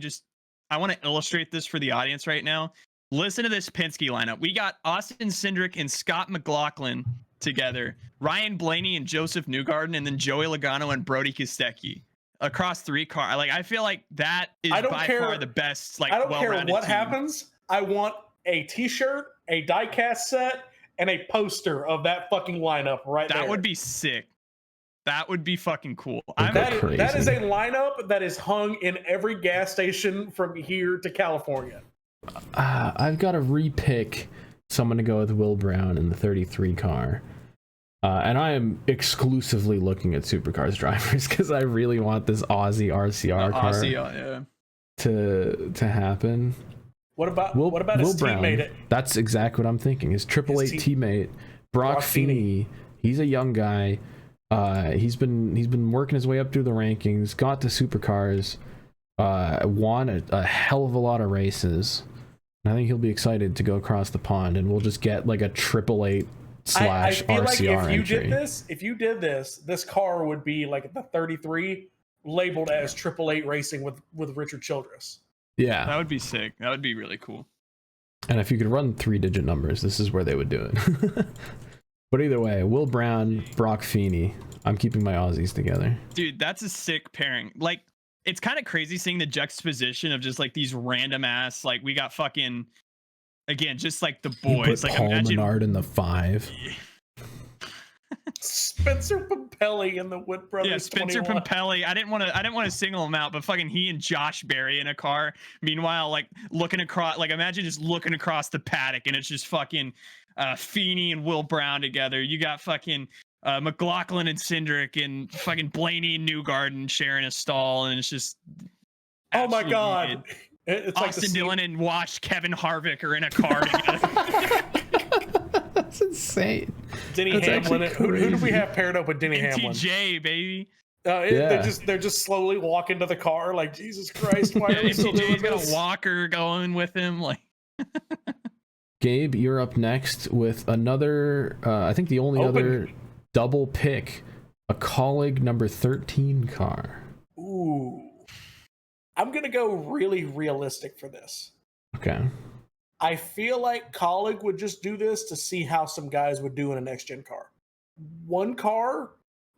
want to illustrate this for the audience right now. Listen to this Penske lineup. We got Austin Cindric and Scott McLaughlin together, Ryan Blaney and Joseph Newgarden, and then Joey Logano and Brody Kostecki across 3 cars. Like I feel like that is by far the best. Like I don't care what team. happens. I want a T-shirt, a diecast set, and a poster of that fucking lineup right there. That would be sick. That would be fucking cool. That is a lineup that is hung in every gas station from here to California. I've got to re-pick someone to go with Will Brown in the 33 car. And I am exclusively looking at supercars drivers because I really want this Aussie RCR car to happen. What about Will his Brown, teammate? That's exactly what I'm thinking. His 888 teammate, Brock Feeney. He's a young guy. He's been working his way up through the rankings, got to supercars, won a hell of a lot of races. And I think he'll be excited to go across the pond, and we'll just get like a 888 / I feel RCR like entry. if you did this car would be like the 33 labeled as 888 Racing with Richard Childress. Yeah, that would be sick. That would be really cool. And if you could run 3-digit numbers, this is where they would do it. But either way, Will Brown, Brock Feeney. I'm keeping my Aussies together. Dude, that's a sick pairing. Like, it's kind of crazy seeing the juxtaposition of just like these random ass, like we got fucking, again, just like the boys. You put like Paul imagine Menard in the 5. Spencer Pumpelly in the Wood Brothers. Yeah, Spencer 21. Pumpelly. I didn't want to single him out, but fucking he and Josh Berry in a car. Meanwhile, like looking across, like imagine just looking across the paddock and it's just fucking Feeney and Will Brown together. You got fucking McLaughlin and Cindric and fucking Blaney and Newgarden sharing a stall, and it's just oh my god, it's Austin like Dillon and Kevin Harvick are in a car together. That's insane. Denny Hamlin. Who do we have paired up with Denny Hamlin? TJ, baby. They're just slowly walking to the car like, Jesus Christ, why are we still doing this? Got a walker going with him, like. Gabe, you're up next with another. I think the only other double pick, a Colleague number 13 car. Ooh, I'm gonna go really realistic for this. Okay. I feel like Colleague would just do this to see how some guys would do in a next gen car. One car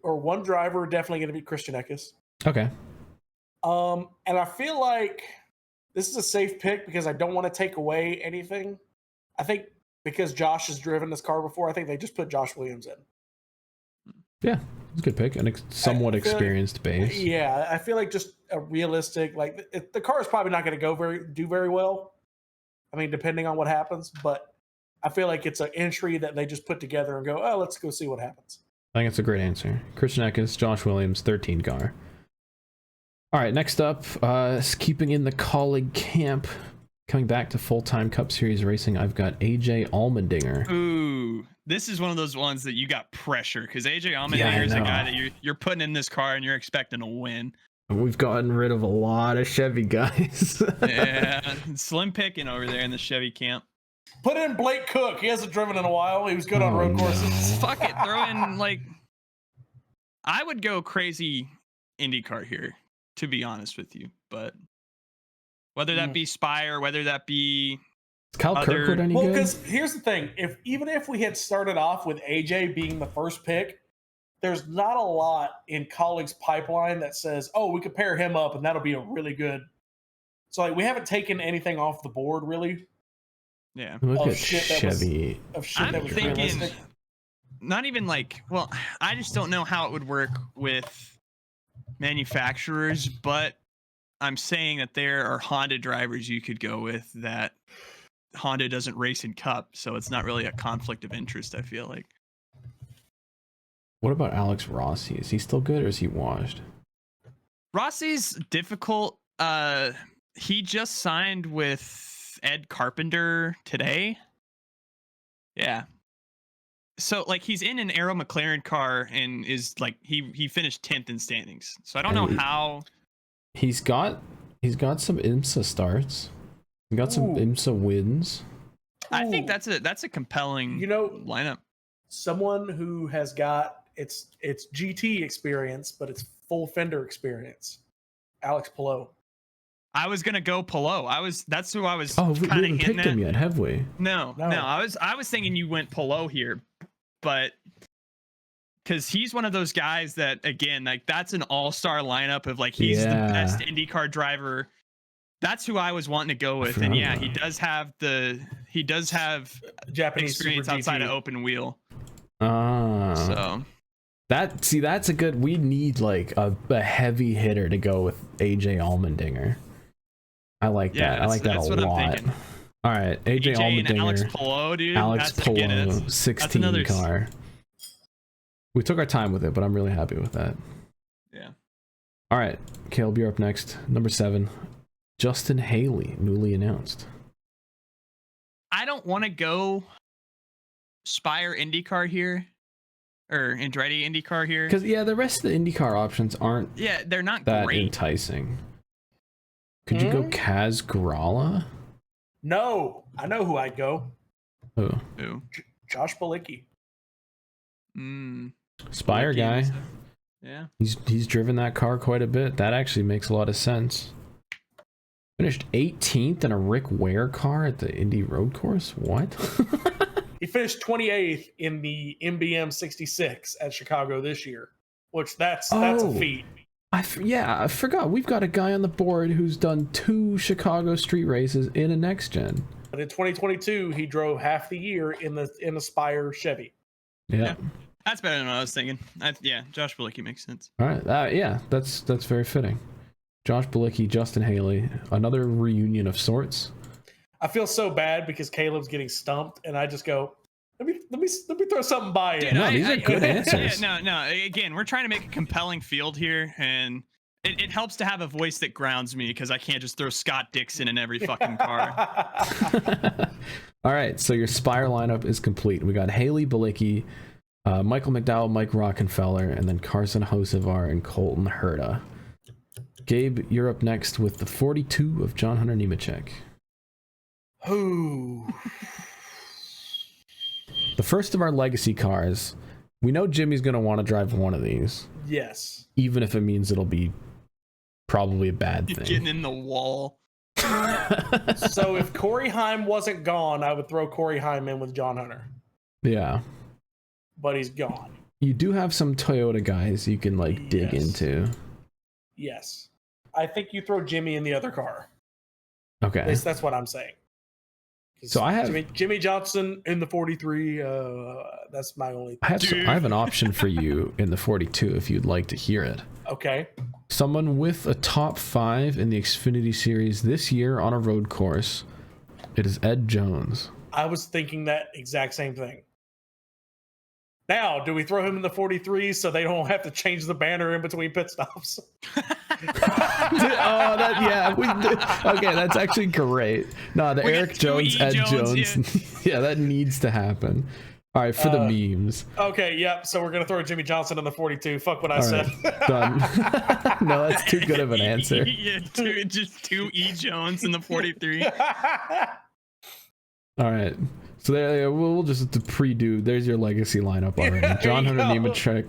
or one driver definitely going to be Christian Eckes. Okay. And I feel like this is a safe pick because I don't want to take away anything. I think because Josh has driven this car before, I think they just put Josh Williams in. Yeah, it's a good pick. An somewhat experienced base. Yeah, I feel like just a realistic, like the car is probably not going to do very well. I mean, depending on what happens, but I feel like it's an entry that they just put together and go, oh, let's go see what happens. I think it's a great answer. Christian Eckes, Josh Williams, 13 car. All right, next up, keeping in the Colleague camp, coming back to full-time Cup Series racing, I've got AJ Allmendinger. Ooh, this is one of those ones that you got pressure because AJ Allmendinger is a guy that you're putting in this car and you're expecting to win. We've gotten rid of a lot of Chevy guys. Yeah, slim picking over there in the Chevy camp. Put in Blake Cook. He hasn't driven in a while. He was good on road courses. Fuck it, throw in like. I would go crazy IndyCar here, to be honest with you, but whether that be Spire, whether that be Is Kyle Kirkwood any good? Well, because here's the thing: even if we had started off with AJ being the first pick, there's not a lot in Colleague's pipeline that says, "Oh, we could pair him up, and that'll be a really good So like we haven't taken anything off the board really Yeah. Look of at shit that was Chevy. I'm was thinking realistic. not even like, well, I just don't know how it would work with manufacturers, but I'm saying that there are Honda drivers you could go with that Honda doesn't race in Cup, so it's not really a conflict of interest, I feel like. What about Alex Rossi? Is he still good or is he washed? Rossi's difficult. He just signed with Ed Carpenter today. Yeah. So like he's in an Aero McLaren car and is like he finished 10th in standings. So I don't know how He's got some IMSA starts. He got some Ooh. IMSA wins. I think Ooh. that's a compelling lineup. Someone who has got it's GT experience, but it's full fender experience. Alex Palou. I was gonna go Palou. That's who I was Oh, we kind haven't of picked hitting him at. yet, have we? No. I was thinking you went Palou here, but because he's one of those guys that again, like that's an all-star lineup of like he's the best IndyCar driver. That's who I was wanting to go with, and yeah, he does have Japanese experience Super outside GT. of open wheel. So that's a good. We need like a heavy hitter to go with AJ Allmendinger. I like that. I like that a what lot. I'm thinking. All right, AJ and Alex Allmendinger, Palou, dude. Alex Again, Palou, 16 car. We took our time with it, but I'm really happy with that. Yeah. All right, Caleb, you're up next. Number 7, Justin Haley, newly announced. I don't want to go Spire IndyCar here, or Andretti IndyCar here, Because the rest of the IndyCar options aren't they're not that great. enticing. Could you go Kaz Grala? No, I know who I'd go. Who? Josh Bilicki. Spire guy. Yeah. He's driven that car quite a bit. That actually makes a lot of sense. Finished 18th in a Rick Ware car at the Indy Road Course. What? He finished 28th in the MBM 66 at Chicago this year, which that's a feat. I forgot. We've got a guy on the board who's done 2 Chicago street races in a next gen. But in 2022, he drove half the year in the Spire Chevy. Yeah. That's better than what I was thinking. Josh Bilicki makes sense. All right. That's very fitting. Josh Bilicki, Justin Haley, another reunion of sorts. I feel so bad because Caleb's getting stumped, and I just go, let me throw something by you. No, these are good answers. No. Again, we're trying to make a compelling field here, and it helps to have a voice that grounds me because I can't just throw Scott Dixon in every fucking car. All right, so your Spire lineup is complete. We got Haley, Bilicki, Michael McDowell, Mike Rockenfeller, and then Carson Hocevar and Colton Herta. Gabe, you're up next with the 42 of John Hunter Nemechek. Ooh. The first of our legacy cars. We know Jimmy's going to want to drive one of these. Yes. Even if it means it'll be probably a bad thing. Getting in the wall. So if Corey Heim wasn't gone, I would throw Corey Heim in with John Hunter. Yeah. But he's gone. You do have some Toyota guys you can dig into. Yes. I think you throw Jimmy in the other car. Okay. That's what I'm saying. So I have Jimmy Johnson in the 43. That's my only. I have an option for you in the 42 if you'd like to hear it. Okay. Someone with a top 5 in the Xfinity Series this year on a road course. It is Ed Jones. I was thinking that exact same thing. Now, do we throw him in the 43 so they don't have to change the banner in between pit stops? Okay, that's actually great. No, the Eric Jones, Ed Jones. Yeah, that needs to happen. All right, for the memes. Okay, yep. So we're gonna throw Jimmy Johnson in the 42. Fuck what I said. Done. No, that's too good of an answer. Yeah, just two E Jones in the 43. All right. So there, we'll just pre-do. There's your legacy lineup already. John Hunter Nemechek,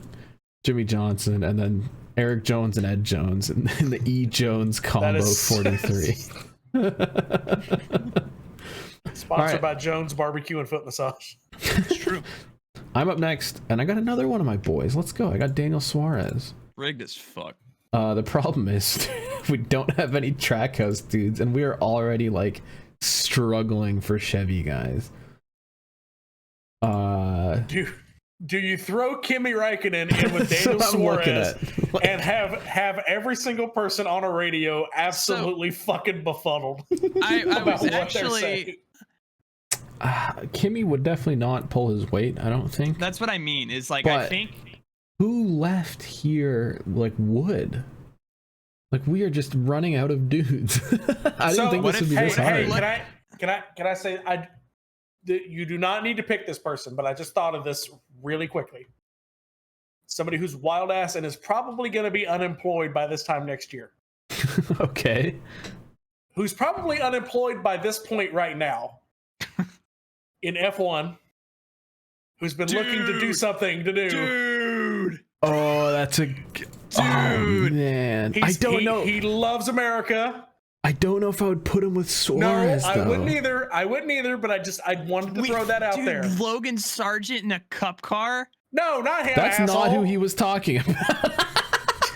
Jimmy Johnson, and then Eric Jones and Ed Jones in the E Jones combo 43. Sponsored by Jones Barbecue and Foot Massage. It's true. I'm up next, and I got another one of my boys. Let's go. I got Daniel Suarez. Rigged as fuck. The problem is we don't have any Trackhouse dudes, and we are already like struggling for Chevy guys. Do you throw Kimi Räikkönen in with Daniel Suarez and have every single person on a radio absolutely fucking befuddled? I was actually. Kimi would definitely not pull his weight, I don't think. That's what I mean. Is like, But I think. Who left here like would? Like, we are just running out of dudes. I didn't think this would be this hard. Can I say you do not need to pick this person, but I just thought of this really quickly. Somebody who's wild ass and is probably going to be unemployed by this time next year. Okay. Who's probably unemployed by this point right now in F1. Who's been looking to do something to do. Dude. Oh, that's a... Dude. Oh, man. I don't know. He loves America. I don't know if I would put him with Suarez, though. I wouldn't either, but I wanted to throw that out there. Logan Sargent in a cup car? No, not him, That's asshole. not who he was talking about.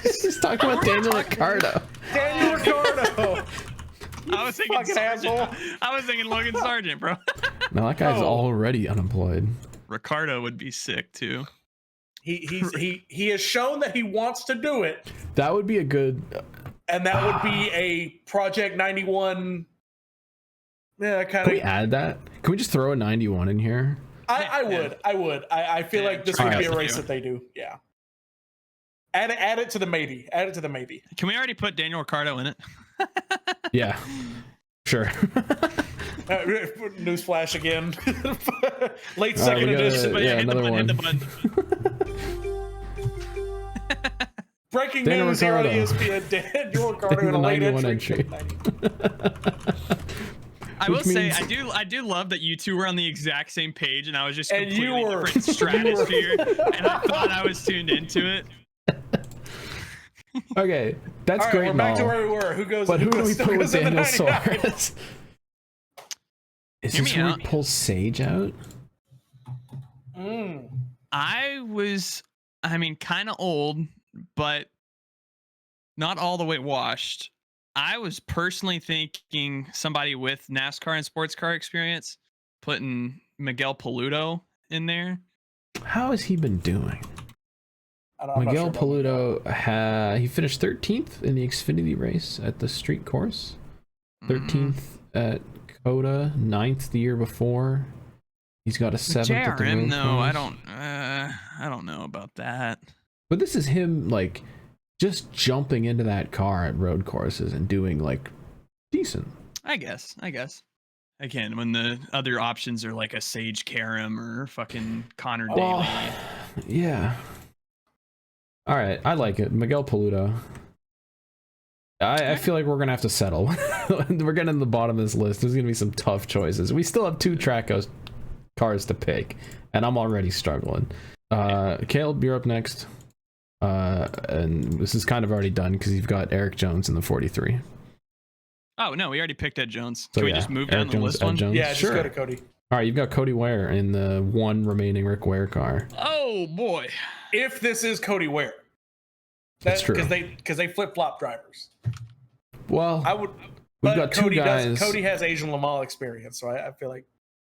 He's talking about Daniel Ricciardo. Daniel Ricciardo. I was thinking Sargent. I was thinking Logan Sargent, bro. No, that guy's already unemployed. Ricardo would be sick too. He has shown that he wants to do it. That would be a good... And that would be a Project 91. Yeah, kind of. Can we add that? Can we just throw a 91 in here? I would. I feel like this would be a race that they do. Yeah. Add it to the maybe. Add it to the maybe. Can we already put Daniel Ricciardo in it? Yeah. Sure. Newsflash again. Late second edition. Yeah, another one. Hit the button. Breaking news here on ESPN: Daniel Ricciardo in a late entry. I will say, I do love that you two were on the exact same page, and I was just completely different stratosphere, and I thought I was tuned into it. Okay, that's all right, great. We're back to where we were. Who goes? But who do we put with Daniel Suarez? Is this where he pulls Sage out? I mean, kind of old, but not all the way washed. I was personally thinking somebody with NASCAR and sports car experience, putting Miguel Paludo in there. How has he been doing? Miguel Paludo, he finished 13th in the Xfinity race at the street course, 13th at Coda, 9th the year before. He's got a 7th at the road though, course. I don't know about that. But this is him like just jumping into that car at road courses and doing like decent. I guess. Again, when the other options are like a Sage Karam or fucking Connor Daly. Yeah. All right, I like it. Miguel Paludo. I feel like we're gonna have to settle. We're getting to the bottom of this list. There's gonna be some tough choices. We still have 2 Trackhouse cars to pick, and I'm already struggling. Caleb, you're up next. And this is kind of already done because you've got Eric Jones in the 43. Oh no, we already picked Ed Jones. So Can we just move down the list one? Jones? Yeah, just go to Cody. All right, you've got Cody Ware in the 1 remaining Rick Ware car. Oh boy. If this is Cody Ware. That's true. Because they flip-flop drivers. Well, I would. We've got Cody 2 guys. Cody has Asian Le Mans experience, so I feel like.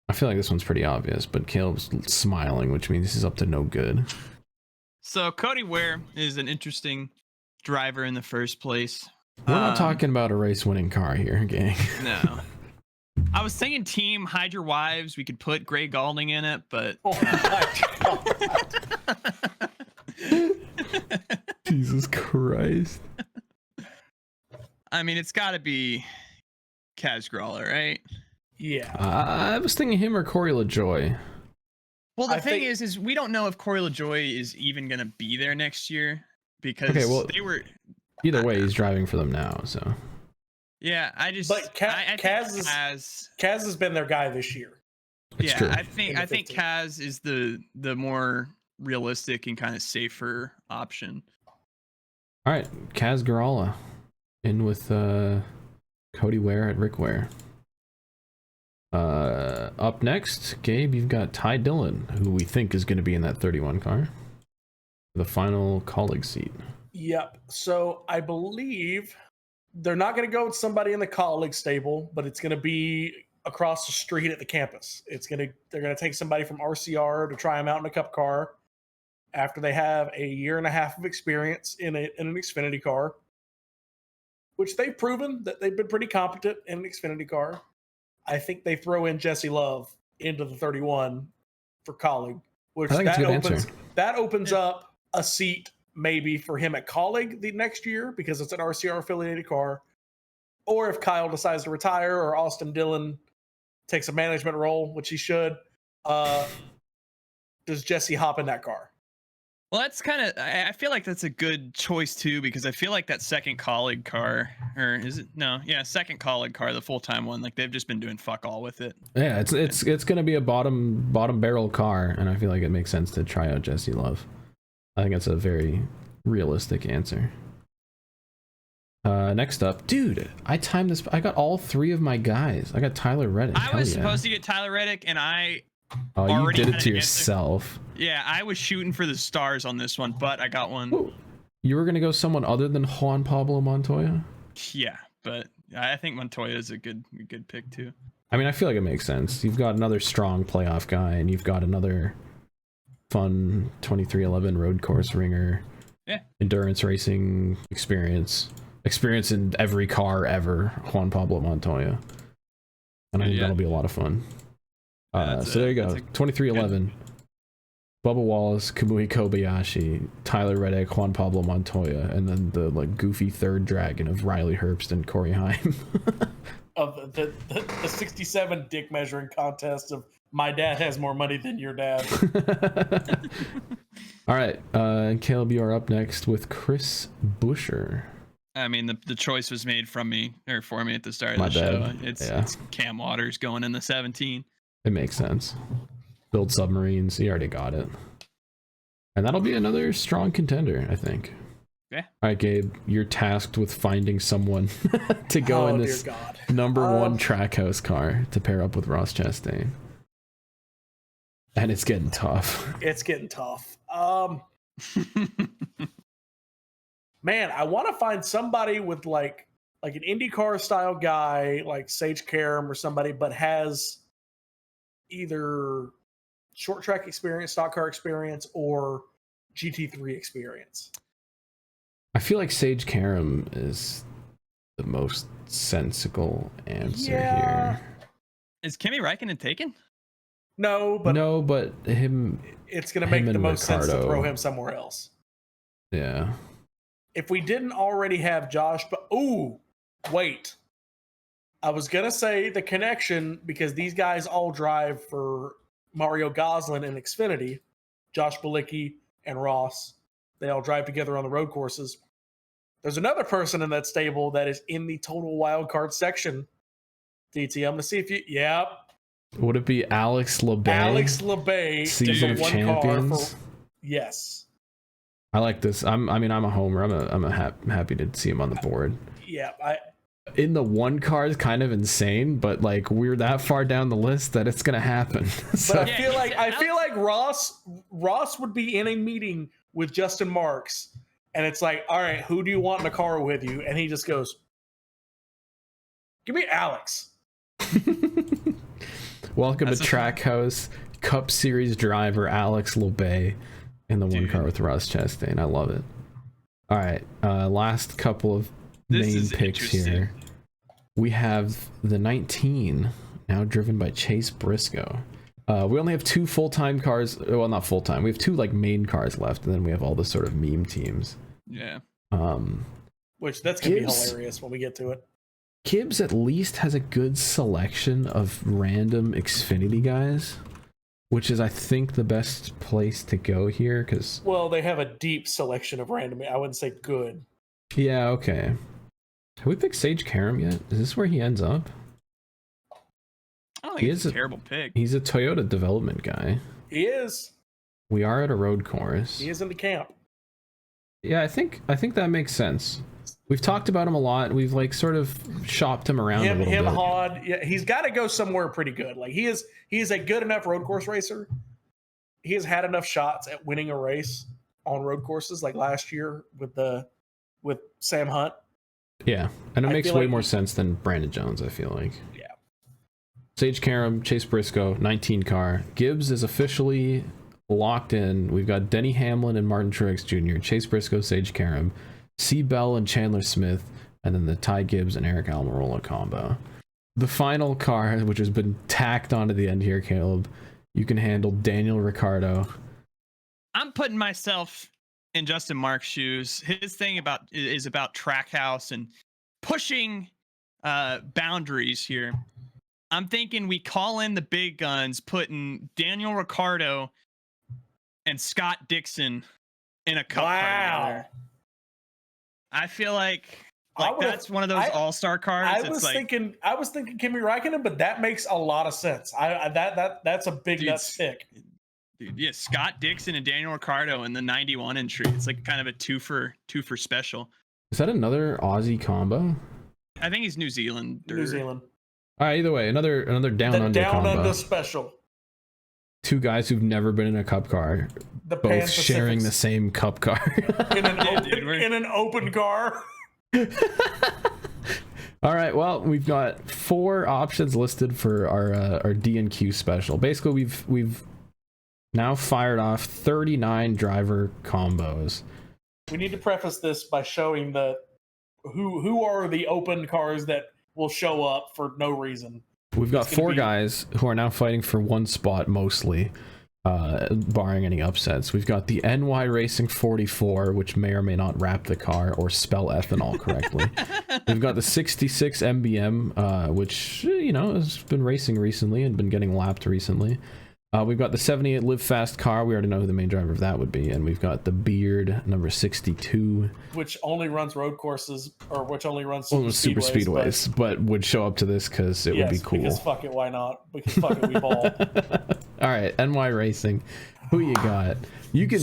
I feel like this one's pretty obvious, but Caleb's smiling, which means this is up to no good. So Cody Ware is an interesting driver in the first place. We're not talking about a race-winning car here, gang. No. I was thinking Team Hide Your Wives. We could put Gray Galding in it, but. Oh my God. Jesus Christ. I mean, it's got to be Kaz Gralla, right? Yeah. I was thinking him or Corey LaJoy. Well, the thing is we don't know if Corey LaJoy is even going to be there next year because they were. Either way, he's driving for them now, so. Yeah, I just. But Kaz has been their guy this year. It's true. I think Kaz is the more realistic and kind of safer option. All right, Kaz Gralla in with Cody Ware at Rick Ware. Up next, Gabe, you've got Ty Dillon, who we think is going to be in that 31 car, the final colleague seat. Yep. So I believe they're not going to go with somebody in the colleague stable, but it's going to be across the street at the campus. They're going to take somebody from RCR to try them out in a cup car after they have a year and a half of experience in an Xfinity car, which they've proven that they've been pretty competent in an Xfinity car. I think they throw in Jesse Love into the 31 for colleague, which I think it's a good answer. that opens up a seat maybe for him at colleague the next year because it's an RCR affiliated car. Or if Kyle decides to retire or Austin Dillon takes a management role, which he should, does Jesse hop in that car? Well, that's kind of, I feel like that's a good choice too, because I feel like that second colleague car, or is it? No, yeah, second colleague car, the full-time one, like they've just been doing fuck all with it. Yeah, it's going to be a bottom barrel car, and I feel like it makes sense to try out Jesse Love. I think that's a very realistic answer. Next up, dude, I timed this. I got all three of my guys. I got Tyler Reddick. I was supposed to get Tyler Reddick, and I you did it to yourself. Yeah, I was shooting for the stars on this one, but I got one. Ooh. You were gonna go someone other than Juan Pablo Montoya? Yeah, but I think Montoya is a good pick too. I mean, I feel like it makes sense. You've got another strong playoff guy, and you've got another fun 2311 road course ringer. Yeah. Endurance racing experience in every car ever. Juan Pablo Montoya, and I think that'll be a lot of fun. So there you go. 2311. Bubba Wallace, Kamui Kobayashi, Tyler Reddick, Juan Pablo Montoya, and then the like goofy third dragon of Riley Herbst and Corey Heim. Of the 67 dick measuring contest of my dad has more money than your dad. All right, Caleb, you are up next with Chris Buescher. I mean, the choice was made for me at the start of the show. It's Cam Waters going in the 17. It makes sense. Build submarines. You already got it. And that'll be another strong contender, I think. Yeah. All right, Gabe, you're tasked with finding someone to go in this number one Trackhouse car to pair up with Ross Chastain. And it's getting tough. It's getting tough. Man, I want to find somebody with like an IndyCar style guy, like Sage Karam or somebody, but has either short track experience, stock car experience, or GT3 experience. I feel like Sage Karam is the most sensible answer here. Is Kimi Räikkönen taken? No, but him. It's going to make the most sense to throw him somewhere else. Yeah. If we didn't already have Josh, wait. I was going to say the connection because these guys all drive for Mario Goslin in Xfinity, Josh Bilicki and Ross. They all drive together on the road courses. There's another person in that stable that is in the total wildcard section. DT, I'm going to see if you... Yep. Would it be Alex Labay? Alex Labay. Season of Champions? Yes. I like this. I'm a homer. I'm happy to see him on the board. Yeah, in the one car is kind of insane, but like we're that far down the list that it's gonna happen. So, but I feel like Ross would be in a meeting with Justin Marks, and it's like, all right, who do you want in the car with you? And he just goes, "Give me Alex." Welcome to Trackhouse Cup Series driver Alex Labay in the one car with Ross Chastain. I love it. All right, last couple of main picks here. We have the 19, now driven by Chase Briscoe. We only have two full-time cars. Well, not full-time. We have two like main cars left, and then we have all the sort of meme teams. Yeah. Which that's gonna be hilarious when we get to it. Gibbs at least has a good selection of random Xfinity guys, which is, I think, the best place to go here. Because they have a deep selection of random. I wouldn't say good. Yeah. Okay. Have we picked Sage Karam yet? Is this where he ends up? I don't think it's a terrible pick. He's a Toyota development guy. He is. We are at a road course. He is in the camp. Yeah, I think that makes sense. We've talked about him a lot. We've like sort of shopped him around a little bit. Hod, yeah, he's got to go somewhere pretty good. Like he is a good enough road course racer. He has had enough shots at winning a race on road courses, like last year with Sam Hunt. Yeah, and it I makes feel way like more sense than Brandon Jones, I feel like. Yeah. Sage Karam, Chase Briscoe, 19 car. Gibbs is officially locked in. We've got Denny Hamlin and Martin Truex Jr., Chase Briscoe, Sage Karam, C. Bell and Chandler Smith, and then the Ty Gibbs and Eric Almirola combo. The final car, which has been tacked onto the end here, Caleb, you can handle Daniel Ricciardo. I'm putting myself in Justin Mark's shoes. His thing is about Trackhouse and pushing boundaries here. I'm thinking we call in the big guns, putting Daniel Ricciardo and Scott Dixon in a cup car together. I feel like that's one of those all-star cars. I was thinking Kimi Räikkönen, but that makes a lot of sense. That's a big nuts pick. Dude, yeah, Scott Dixon and Daniel Ricciardo in the 91 entry. It's like kind of a two for special. Is that another Aussie combo? I think he's New Zealand. New Zealand. All right, either way, another down under combo. Down under special. Two guys who've never been in a cup car, both sharing the same cup car in an open car. All right, well, we've got 4 options listed for our D&Q special. Basically, we've now fired off 39 driver combos. We need to preface this by showing who are the open cars that will show up for no reason. We've got 4 guys who are now fighting for one spot mostly, barring any upsets. We've got the NY Racing 44, which may or may not wrap the car or spell ethanol correctly. We've got the 66 MBM, which, you know, has been racing recently and been getting lapped recently. We've got the 78 Live Fast car. We already know who the main driver of that would be. And we've got the Beard number 62, which only runs road courses, or which only runs super speedways, but would show up to this because it would be cool. Because fuck it, why not? Because fuck it, we ball. All right, NY Racing, who you got? You can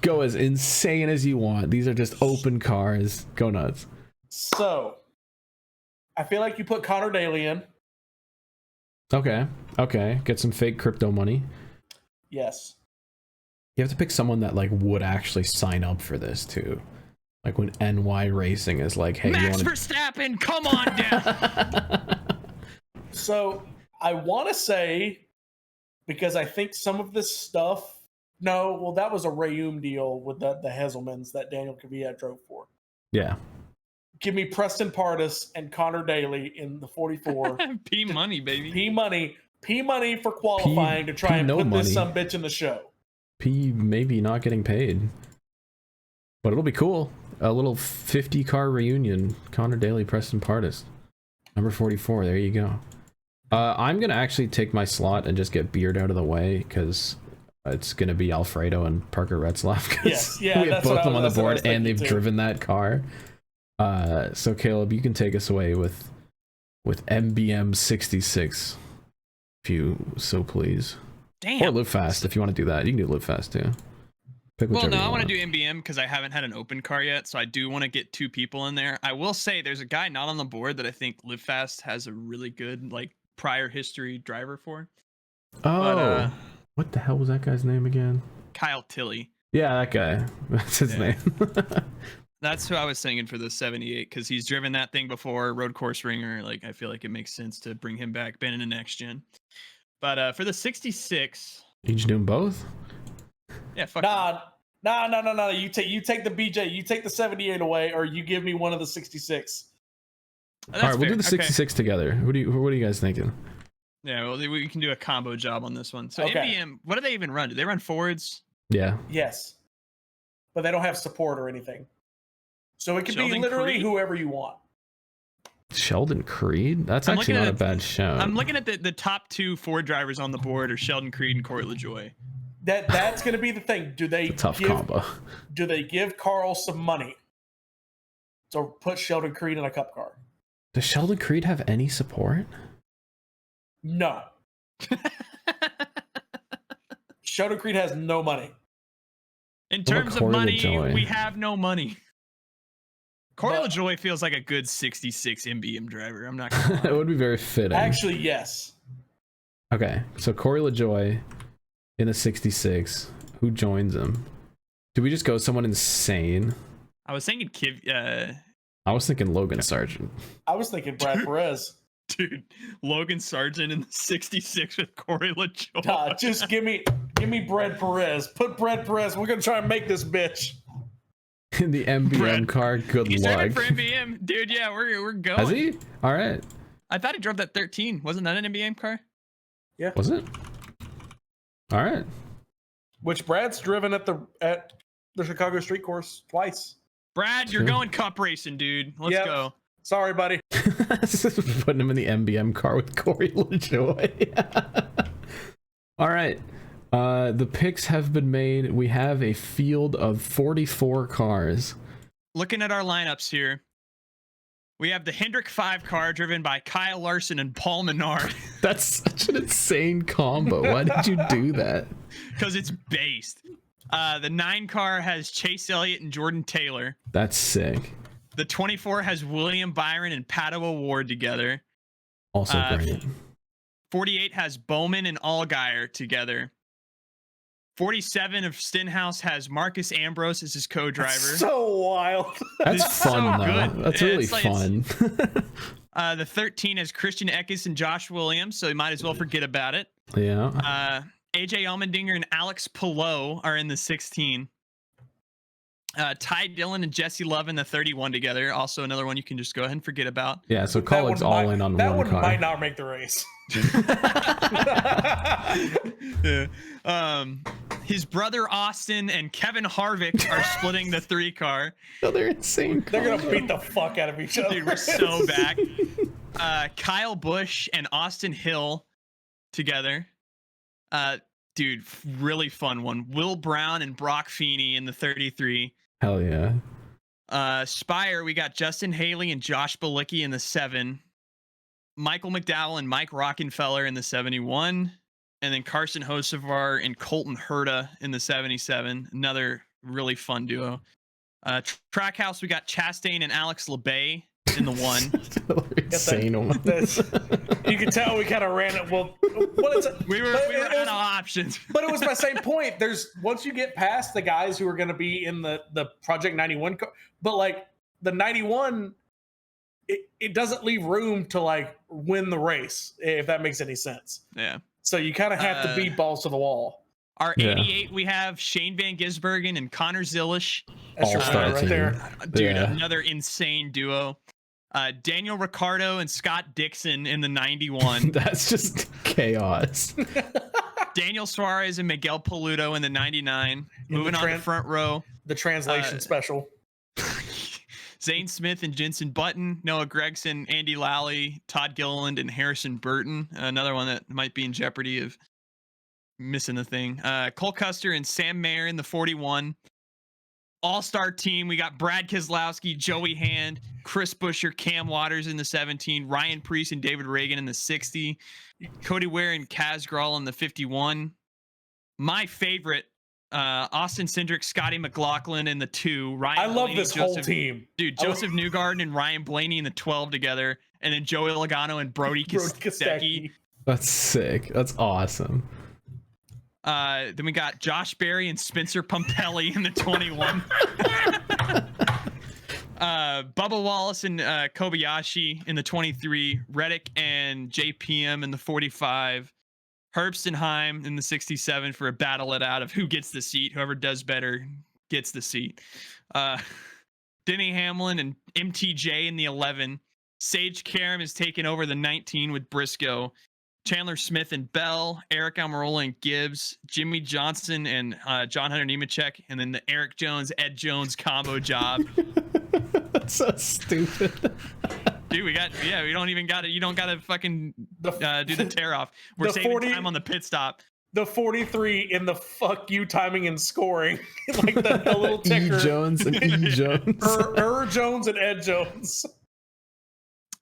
go as insane as you want. These are just open cars. Go nuts. So, I feel like you put Connor Daly in. Okay. Get some fake crypto money. Yes. You have to pick someone that like would actually sign up for this too. Like when NY Racing is like, hey, Max Verstappen, come on down. So I want to say, because I think some of this stuff. No, well, that was a Rayum deal with the Heselmans that Daniel Kvyat drove for. Yeah. Give me Preston Pardus and Connor Daly in the 44. P money, baby. P money for qualifying to try and put this sumbitch in the show. P maybe not getting paid, but it'll be cool. A little 50 car reunion. Connor Daly, Preston Pardus, number 44. There you go. I'm gonna actually take my slot and just get Beard out of the way because it's gonna be Alfredo and Parker Retzlaff. Yes, yeah, we have both of them on the board and they've driven that car. So Caleb, you can take us away with MBM 66, if you so please. Damn. Or Live Fast if you want to do that. You can do Live Fast too. Well, no, I want to do MBM because I haven't had an open car yet, so I do want to get 2 people in there. I will say there's a guy not on the board that I think Live Fast has a really good like prior history driver for. Oh, but, what the hell was that guy's name again? Kyle Tilley. Yeah, that guy. That's his name. That's who I was thinking for the 78 because he's driven that thing before, road course ringer. Like I feel like it makes sense to bring him back, been in a next gen. But for the 66, you just do them both? Yeah, fuck. No. You take the BJ, you take the 78 away, or you give me one of the 66. All right, we'll do the 66 together. What are you guys thinking? Yeah, well, we can do a combo job on this one. So MBM, what do they even run? Do they run forwards? Yeah. Yes, but they don't have support or anything. So it could be literally whoever you want. Sheldon Creed? That's actually not a bad show. I'm looking at the top 2 Ford drivers on the board are Sheldon Creed and Corey LaJoie. That's going to be the thing. Do they tough combo? Do they give Carl some money to put Sheldon Creed in a cup car? Does Sheldon Creed have any support? No. Sheldon Creed has no money. In terms of money, we have no money. Corey LaJoie feels like a good 66 MBM driver. I'm not gonna lie. It would be very fitting. Actually, yes. Okay, so Corey LaJoie in a 66. Who joins him? Did we just go someone insane? I was thinking I was thinking Logan Sargent. I was thinking Brad Perez. dude, Logan Sargent in the 66 with Corey LaJoy. God, just give me Brad Perez. Put Brad Perez. We're gonna try and make this bitch. In the MBM car, good He's luck. driving for MBM, dude. Yeah, we're going. Has he? All right. I thought he drove that 13. Wasn't that an MBM car? Yeah. Was it? All right. Which Brad's driven at the Chicago Street Course twice. Brad, you're going cup racing, dude. Let's Yep. go. Sorry, buddy. Putting him in the MBM car with Corey LaJoy. All right. The picks have been made. We have a field of 44 cars. Looking at our lineups here, we have the Hendrick 5 car driven by Kyle Larson and Paul Menard. That's such an insane combo. Why did you do that? Because it's based. The 9 car has Chase Elliott and Jordan Taylor. That's sick. The 24 has William Byron and Pato O'Ward together. Also great. 48 has Bowman and Allgaier together. 47 of Stenhouse has Marcus Ambrose as his co-driver. So wild. That's It's fun, so though. good. That's really It's like- fun. The 13 has Christian Eckes and Josh Williams, so you might as well forget about it. Yeah. AJ Allmendinger and Alex Pillow are in the 16. Ty Dillon and Jesse Love in the 31 together. Also another one you can just go ahead and forget about. Yeah, so Colleague's all in on that one car. might not make the race. Yeah. His brother Austin and Kevin Harvick are splitting the 3 car. Oh, they're insane. They're gonna beat the fuck out of each other. Dude, we're so back. Kyle Busch and Austin Hill together. Dude, really fun one. Will Brown and Brock Feeney in the 33. Hell yeah. Spire, we got Justin Haley and Josh Bilicki in the 7. Michael McDowell and Mike Rockenfeller in the 71. And then Carson Hocevar and Colton Herta in the 77. Another really fun duo. Trackhouse, we got Chastain and Alex LeBay in the 1. Insane one. You can tell we kind of ran it. Well, We were out of options. But it was my same point. There's once you get past the guys who are going to be in the Project 91 car, but like the 91, it doesn't leave room to like win the race, if that makes any sense. Yeah. So you kind of have to be balls to the wall. Our 88, we have Shane Van Gisbergen and Connor Zilish. That's your All-star guy right team. there. Dude, Yeah. another insane duo. Daniel Ricciardo and Scott Dixon in the 91. That's just chaos. Daniel Suarez and Miguel Paludo in the 99. Moving on to front row. The translation special. Zane Smith and Jensen Button, Noah Gregson, Andy Lally, Todd Gilliland, and Harrison Burton. Another one that might be in jeopardy of missing the thing. Cole Custer and Sam Mayer in the 41. All-star team. We got Brad Keselowski, Joey Hand, Chris Buescher, Cam Waters in the 17, Ryan Preece and David Reagan in the 60, Cody Ware and Kaz Grall in the 51. My favorite, Austin Cindric, Scotty McLaughlin in the 2. Ryan I love Blaney, this whole team. Dude, Joseph Newgarden and Ryan Blaney in the 12 together, and then Joey Logano and Brody Kostecki. That's sick. That's awesome. Then we got Josh Berry and Spencer Pumpelly in the 21. Bubba Wallace and Kobayashi in the 23. Reddick and JPM in the 45. Herbstenheim in the 67 for a battle it out of who gets the seat. Whoever does better gets the seat. Denny Hamlin and MTJ in the 11. Sage Karam is taking over the 19 with Briscoe. Chandler Smith and Bell, Eric Almirola and Gibbs, Jimmy Johnson and John Hunter Nemechek, and then the Eric Jones, Ed Jones combo job. That's so stupid. Dude, we don't even got it. You don't got to fucking do the tear off. We're saving time on the pit stop. The 43 in the fuck you timing and scoring. Like the little ticker. E. Jones and E. Jones. Jones and Ed Jones.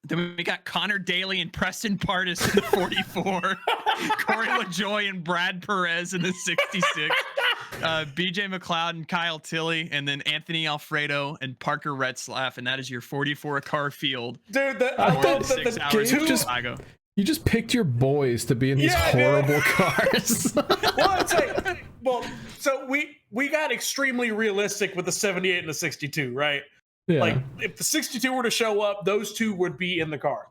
Then we got Connor Daly and Preston Pardis in the 44. Corey LaJoy and Brad Perez in the 66. BJ McLeod and Kyle Tilley, and then Anthony Alfredo and Parker Retzlaff, and that is your 44 car field. Dude, I love that the Gabe just You just picked your boys to be in these horrible cars. Well, I'd say, so we got extremely realistic with the 78 and the 62, right? Yeah. Like, if the 62 were to show up, those two would be in the car.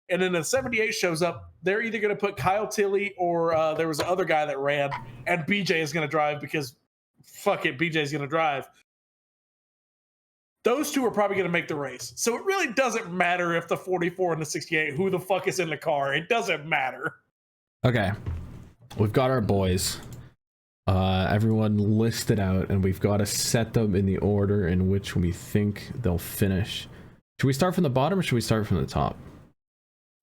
And then the 78 shows up, they're either going to put Kyle Tilley or there was another guy that ran, and BJ is going to drive because fuck it, BJ's going to drive. Those two are probably going to make the race. So it really doesn't matter if the 44 and the 68, who the fuck is in the car. It doesn't matter. Okay. We've got our boys. Everyone listed out, and we've got to set them in the order in which we think they'll finish. Should we start from the bottom or should we start from the top?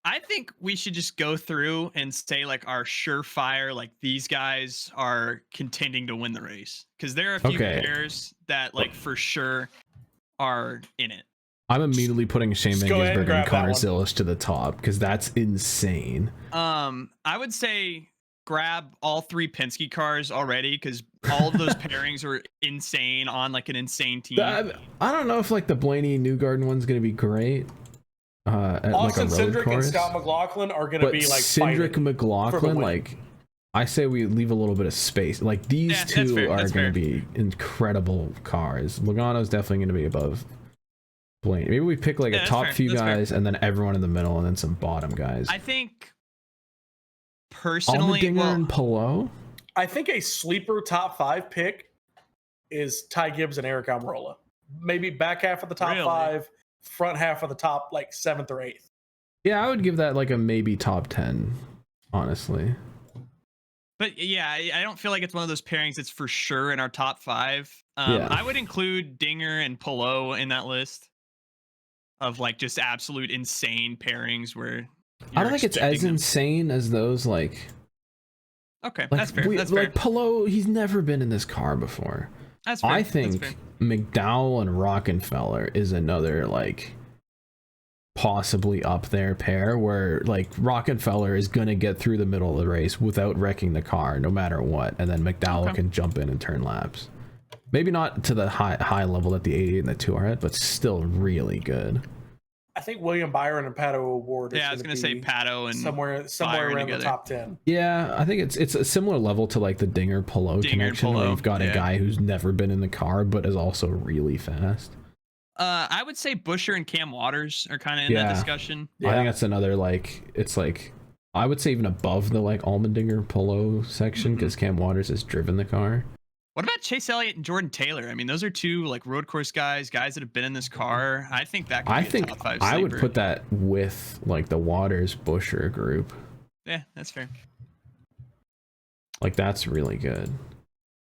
I think we should just go through and say like our surefire, like these guys are contending to win the race. Because there are a few pairs that like for sure are in it. I'm immediately putting Shane Manginsberg and Connor Zilisch Zilisch to the top because that's insane. I would say grab all 3 Penske cars already because all of those pairings are insane on like an insane team. I don't know if like the Blaney Newgarden one's going to be great. At Austin like a road Cindric course. And Scott McLaughlin are going to be like Cindric McLaughlin, like I say we leave a little bit of space. Like these two are going to be incredible cars. Logano's definitely going to be above Blaney. Maybe we pick like a top few guys and then everyone in the middle and then some bottom guys. I think personally, Allmendinger and Palou. I think a sleeper top 5 pick is Ty Gibbs and Eric Almirola. Maybe back half of the top 5, front half of the top like 7th or 8th. Yeah, I would give that like a maybe top 10, honestly. But yeah, I don't feel like it's one of those pairings that's for sure in our top 5. I would include Dinger and Palou in that list of like just absolute insane pairings where I don't think it's as insane as those like. Okay, like, that's fair. That's like fair. Palou, he's never been in this car before. That's fair. I think McDowell and Rockenfeller is another like possibly up there pair where like Rockenfeller is gonna get through the middle of the race without wrecking the car no matter what, and then McDowell can jump in and turn laps. Maybe not to the high level that the 88 and the 2 are at, but still really good. I think William Byron and Pato O'Ward. Yeah, I was gonna say Pato and somewhere around the top 10. Yeah, I think it's a similar level to like the Dinger Palou connection where you've got a guy who's never been in the car but is also really fast. I would say Buescher and Cam Waters are kind of in that discussion. I think that's another like it's like I would say even above the like Allmendinger Palou section because Cam Waters has driven the car. What about Chase Elliott and Jordan Taylor? I mean, those are 2 like road course guys that have been in this car. I think that could be a top 5 sleeper. I would put that with like the Waters Buescher group. Yeah, that's fair. Like that's really good.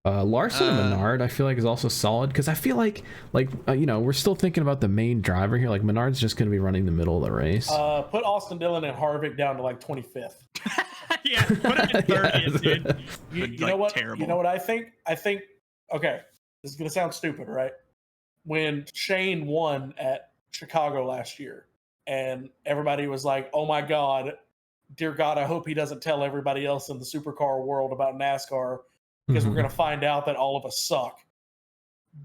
Larson and Menard, I feel like is also solid because I feel like you know, we're still thinking about the main driver here. Like Menard's just going to be running the middle of the race. Put Austin Dillon and Harvick down to like 25th. Yeah, put him in 30th, dude. You know what? Terrible. You know what I think? I think okay, this is going to sound stupid, right? When Shane won at Chicago last year, and everybody was like, "Oh my God, dear God, I hope he doesn't tell everybody else in the supercar world about NASCAR." Because we're going to find out that all of us suck.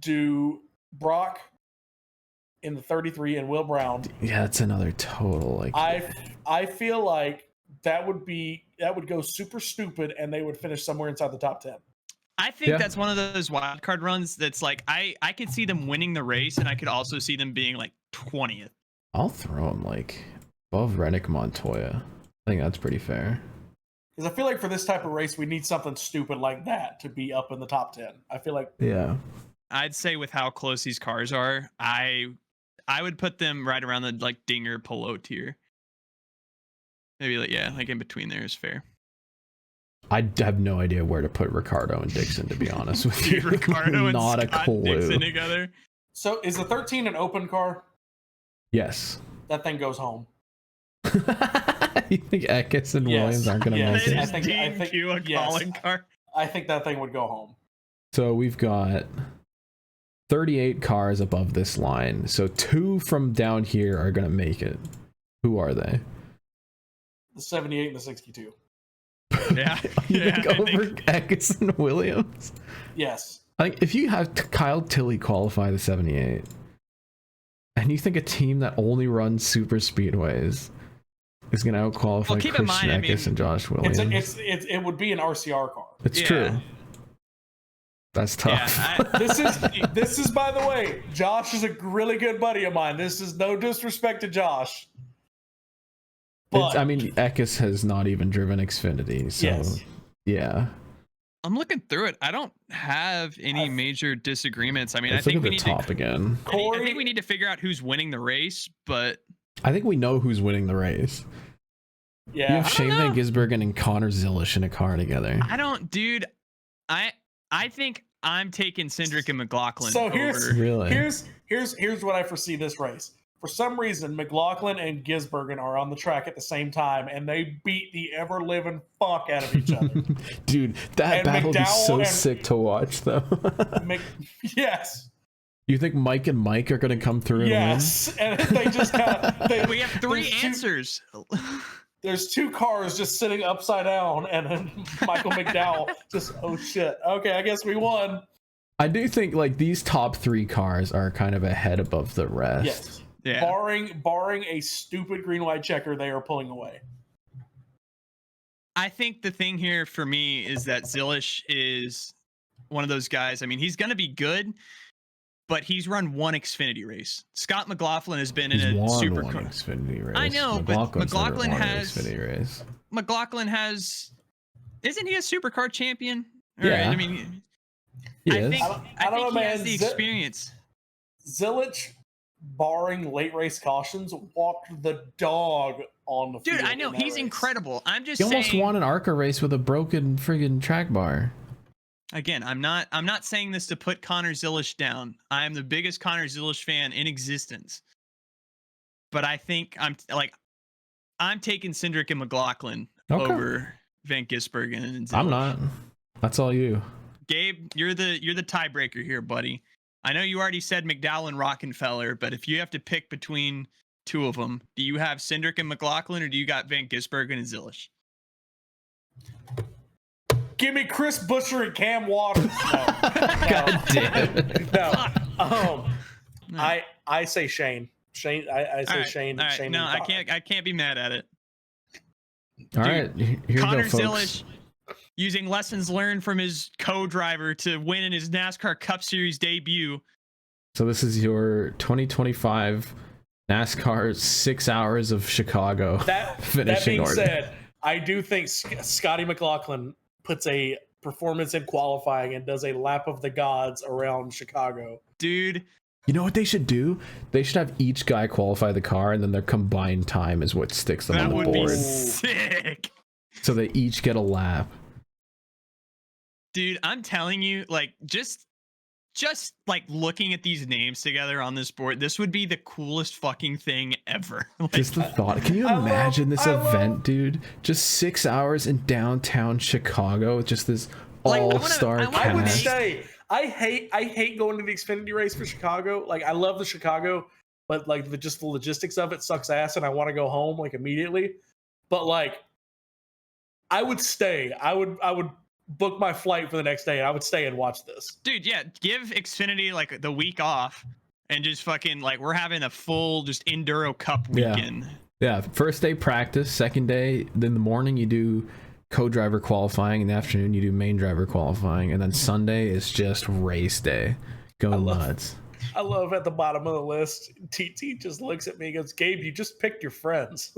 Do Brock in the 33 and Will Brown? Yeah, it's another total like. I feel like that would go super stupid, and they would finish somewhere inside the top 10. I think that's one of those wild card runs that's like I could see them winning the race, and I could also see them being like 20th. I'll throw them like above Reddick Montoya. I think that's pretty fair. Because I feel like for this type of race, we need something stupid like that to be up in the top 10. I feel like. Yeah. I'd say with how close these cars are, I would put them right around the like Dinger Palou tier. Maybe like in between there is fair. I have no idea where to put Ricardo and Dixon, to be honest with you. Ricardo and not Scott a clue. Dixon together. So is the 13 an open car? Yes. That thing goes home. You think Eckes and Williams aren't going to make it? I think car. I think that thing would go home. So we've got 38 cars above this line. So 2 from down here are going to make it. Who are they? The 78 and the 62. Yeah. You think over Eckes and Williams? Yes. I think if you have Kyle Tilley qualify the 78, and you think a team that only runs super speedways is going to out-qualify Well, keep in Christian mind, I Eckes mean, and Josh Williams. It would be an RCR car. It's Yeah. true. That's tough. Yeah, This is, by the way, Josh is a really good buddy of mine. This is no disrespect to Josh. But I mean, Eckes has not even driven Xfinity, so Yes. yeah. I'm looking through it. I don't have any major disagreements. I mean, I Let's look think at we the need top to. again. I think we need to figure out who's winning the race, but I think we know who's winning the race. You yeah, have Shane Van Gisbergen and Connor Zilisch in a car together. I don't, dude. I think I'm taking Cindric and McLaughlin. So over. here's what I foresee this race. For some reason, McLaughlin and Gisbergen are on the track at the same time, and they beat the ever living fuck out of each other. Dude, that And battle would be McDowell so and- sick to watch, though. Yes, You think Mike and Mike are going to come through and yes, and they just kind of. We have three answers. There's two cars just sitting upside down, and then Michael McDowell just, oh shit. Okay, I guess we won. I do think like these top three cars are kind of ahead above the rest. Yes. Yeah. Barring a stupid green white checker, they are pulling away. I think the thing here for me is that Zilisch is one of those guys. I mean, he's going to be good, but he's run one Xfinity race. Scott McLaughlin has been He's in a won super one car. Xfinity race. I know, but McLaughlin's never McLaughlin won an has- Xfinity race. McLaughlin has, isn't he a supercar champion? Yeah. I mean, He I is. think, I don't I think know, he has man. the experience. Zilisch, barring late race cautions, walked the dog on the field. Dude, I know in that he's race. incredible. I'm just He almost saying, won an ARCA race with a broken friggin' track bar. again, I'm not saying this to put Connor Zilisch down. I am the biggest Connor Zilisch fan in existence. But I think I'm taking Cindric and McLaughlin Okay. over Van Gisbergen and Zilisch. I'm not. That's all you. Gabe, you're the tiebreaker here, buddy. I know you already said McDowell and Rockenfeller, but if you have to pick between two of them, do you have Cindric and McLaughlin, or do you got Van Gisbergen and Zilisch? Give me Chris Buescher and Cam Waters. No, God damn. no. I say Shane. Shane. I say All right, Shane. all right. Shane No, and I Connor. can't be mad at it. All right, here you Connor go, folks. Zilisch using lessons learned from his co-driver to win in his NASCAR Cup Series debut. So this is your 2025 NASCAR 6 hours of Chicago That finishing being order. said, I do think Scotty McLaughlin puts a performance in qualifying and does a lap of the gods around Chicago. Dude, You know what they should do? They should have each guy qualify the car, and then their combined time is what sticks them that on the would board. be sick. So they each get a lap. Dude, I'm telling you, like, just like looking at these names together on this board, this would be the coolest fucking thing ever. Like, Just the thought. Can you I love- imagine this I love- event, dude? Just 6 hours in downtown Chicago. Just this Like, I wanna- all-star I wanna I would cast. say I hate going to the Xfinity race for Chicago. Like I love the Chicago, but like just the logistics of it sucks ass, and I want to go home like immediately. But like, I would stay. I would book my flight for the next day, and I would stay and watch this. dude, yeah, give Xfinity like the week off and just fucking like we're having a full just Enduro Cup Yeah. weekend. Yeah, first day practice, second day, then the morning you do co-driver qualifying, in the afternoon you do main driver qualifying, and then Sunday is just race day. Go nuts. I love at the bottom of the list, TT just looks at me and goes, "Gabe, you just picked your friends."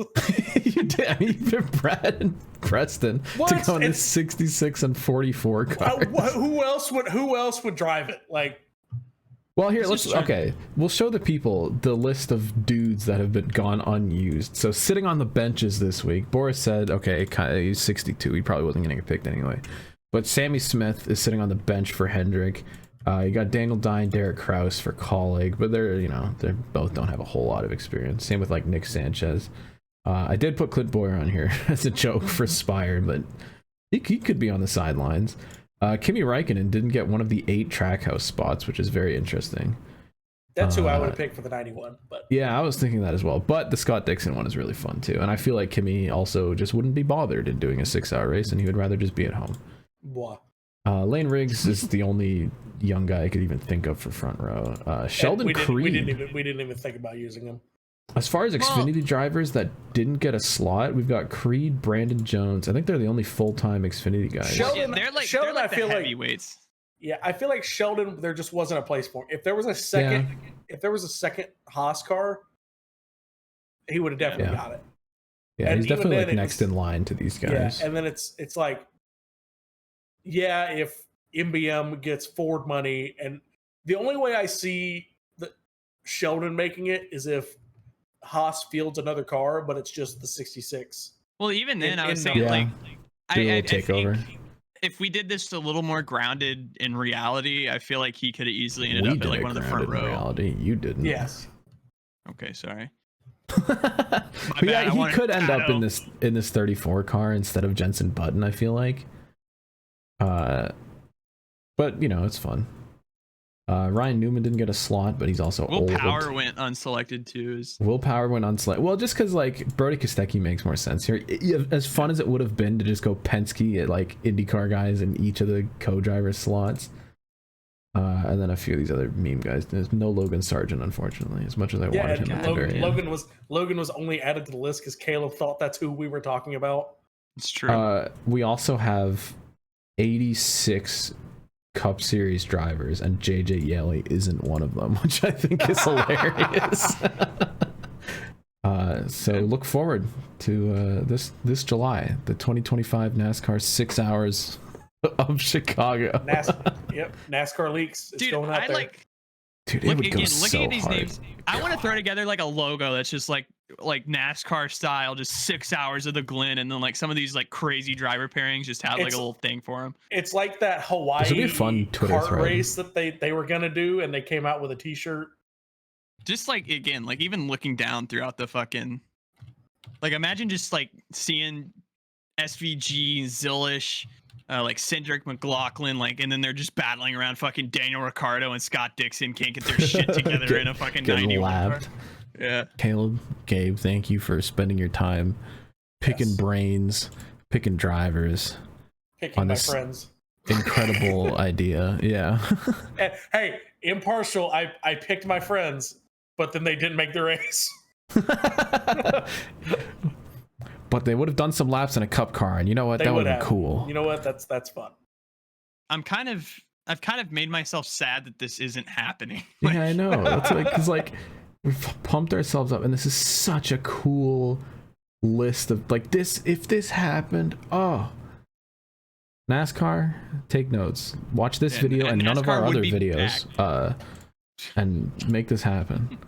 You did. I mean, you picked Brad and Preston What? to go in this It's- 66 and 44 car. Who else would drive it? Like, Well, here, This let's is true. okay. We'll show the people the list of dudes that have been gone unused. So sitting on the benches this week, Boris said, okay, he's 62. He probably wasn't going to get picked anyway. But Sammy Smith is sitting on the bench for Hendrick. You got Daniel Dine, Derek Kraus for Colleague, but they both don't have a whole lot of experience. Same with like Nick Sanchez. I did put Clint Boyer on here as a joke for Spire, but he could be on the sidelines. Kimi Räikkönen didn't get one of the 8 Trackhouse spots, which is very interesting. that's who I would have picked for the 91. But Yeah, I was thinking that as well. But the Scott Dixon one is really fun too. And I feel like Kimi also just wouldn't be bothered in doing a 6-hour race, and he would rather just be at home. blah. Lane Riggs is the only young guy I could even think of for front row. Sheldon we Creed. didn't even think about using him. As far as Xfinity drivers that didn't get a slot, we've got Creed, Brandon Jones. I think they're the only full-time Xfinity guys. Sheldon, they're like I the feel like heavyweights. Yeah, I feel like Sheldon, there just wasn't a place for him. If there was a second, Haas car, he would have definitely got it. Yeah, and he's definitely then like next in line to these guys. Yeah, and then it's like, yeah, if MBM gets Ford money, and the only way I see that Sheldon making it is if Haas fields another car, but it's just the 66. Well, even then, I was saying like, I think if we did this a little more grounded in reality, I feel like he could have easily ended up at like one of the front row. Reality, you didn't. Yes. Okay, sorry. Yeah, he could end up in this 34 car instead of Jensen Button, I feel like. But you know, it's fun. Ryan Newman didn't get a slot, but he's also Will old. Power went unselected too. Will Power went unselected. Well, just because like Brody Kostecki makes more sense here. As fun as it would have been to just go Penske at like IndyCar guys in each of the co-driver slots, and then a few of these other meme guys. There's no Logan Sargent, unfortunately. As much as I wanted him at the very end. Logan was only added to the list because Caleb thought that's who we were talking about. It's true. We also have 86 Cup Series drivers, and JJ Yeley isn't one of them, which I think is hilarious. So look forward to this July, the 2025 NASCAR 6 hours of Chicago. NASCAR leaks. It's Dude, going out there. Dude, it would go so looking at these hard. names, I want to throw together like a logo that's just like NASCAR style, just 6 hours of the Glen, and then like some of these like crazy driver pairings just have like a little thing for them. It's like that Hawaii kart race that they were gonna do, and they came out with a T-shirt. Just like again, like even looking down throughout the fucking, like imagine just like seeing SVG, Zillish, like Cindric McLaughlin, like, and then they're just battling around fucking Daniel Ricciardo and Scott Dixon can't get their shit together in a fucking 91 car. Yeah. Caleb, Gabe, thank you for spending your time picking brains, picking drivers, picking my friends. Incredible idea. Yeah. Hey, impartial. I picked my friends, but then they didn't make the race. But they would have done some laps in a cup car, and you know what? That would have been cool. You know what? That's fun. I've kind of made myself sad that this isn't happening. Yeah, I know. It's like, because like we've pumped ourselves up, and this is such a cool list of like this. If this happened, NASCAR, take notes. Watch this video and none of our other videos, and make this happen.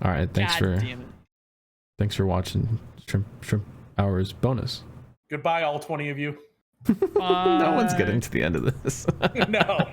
All right, thanks for watching Shrimp Hours bonus. Goodbye, all 20 of you. No one's getting to the end of this. No.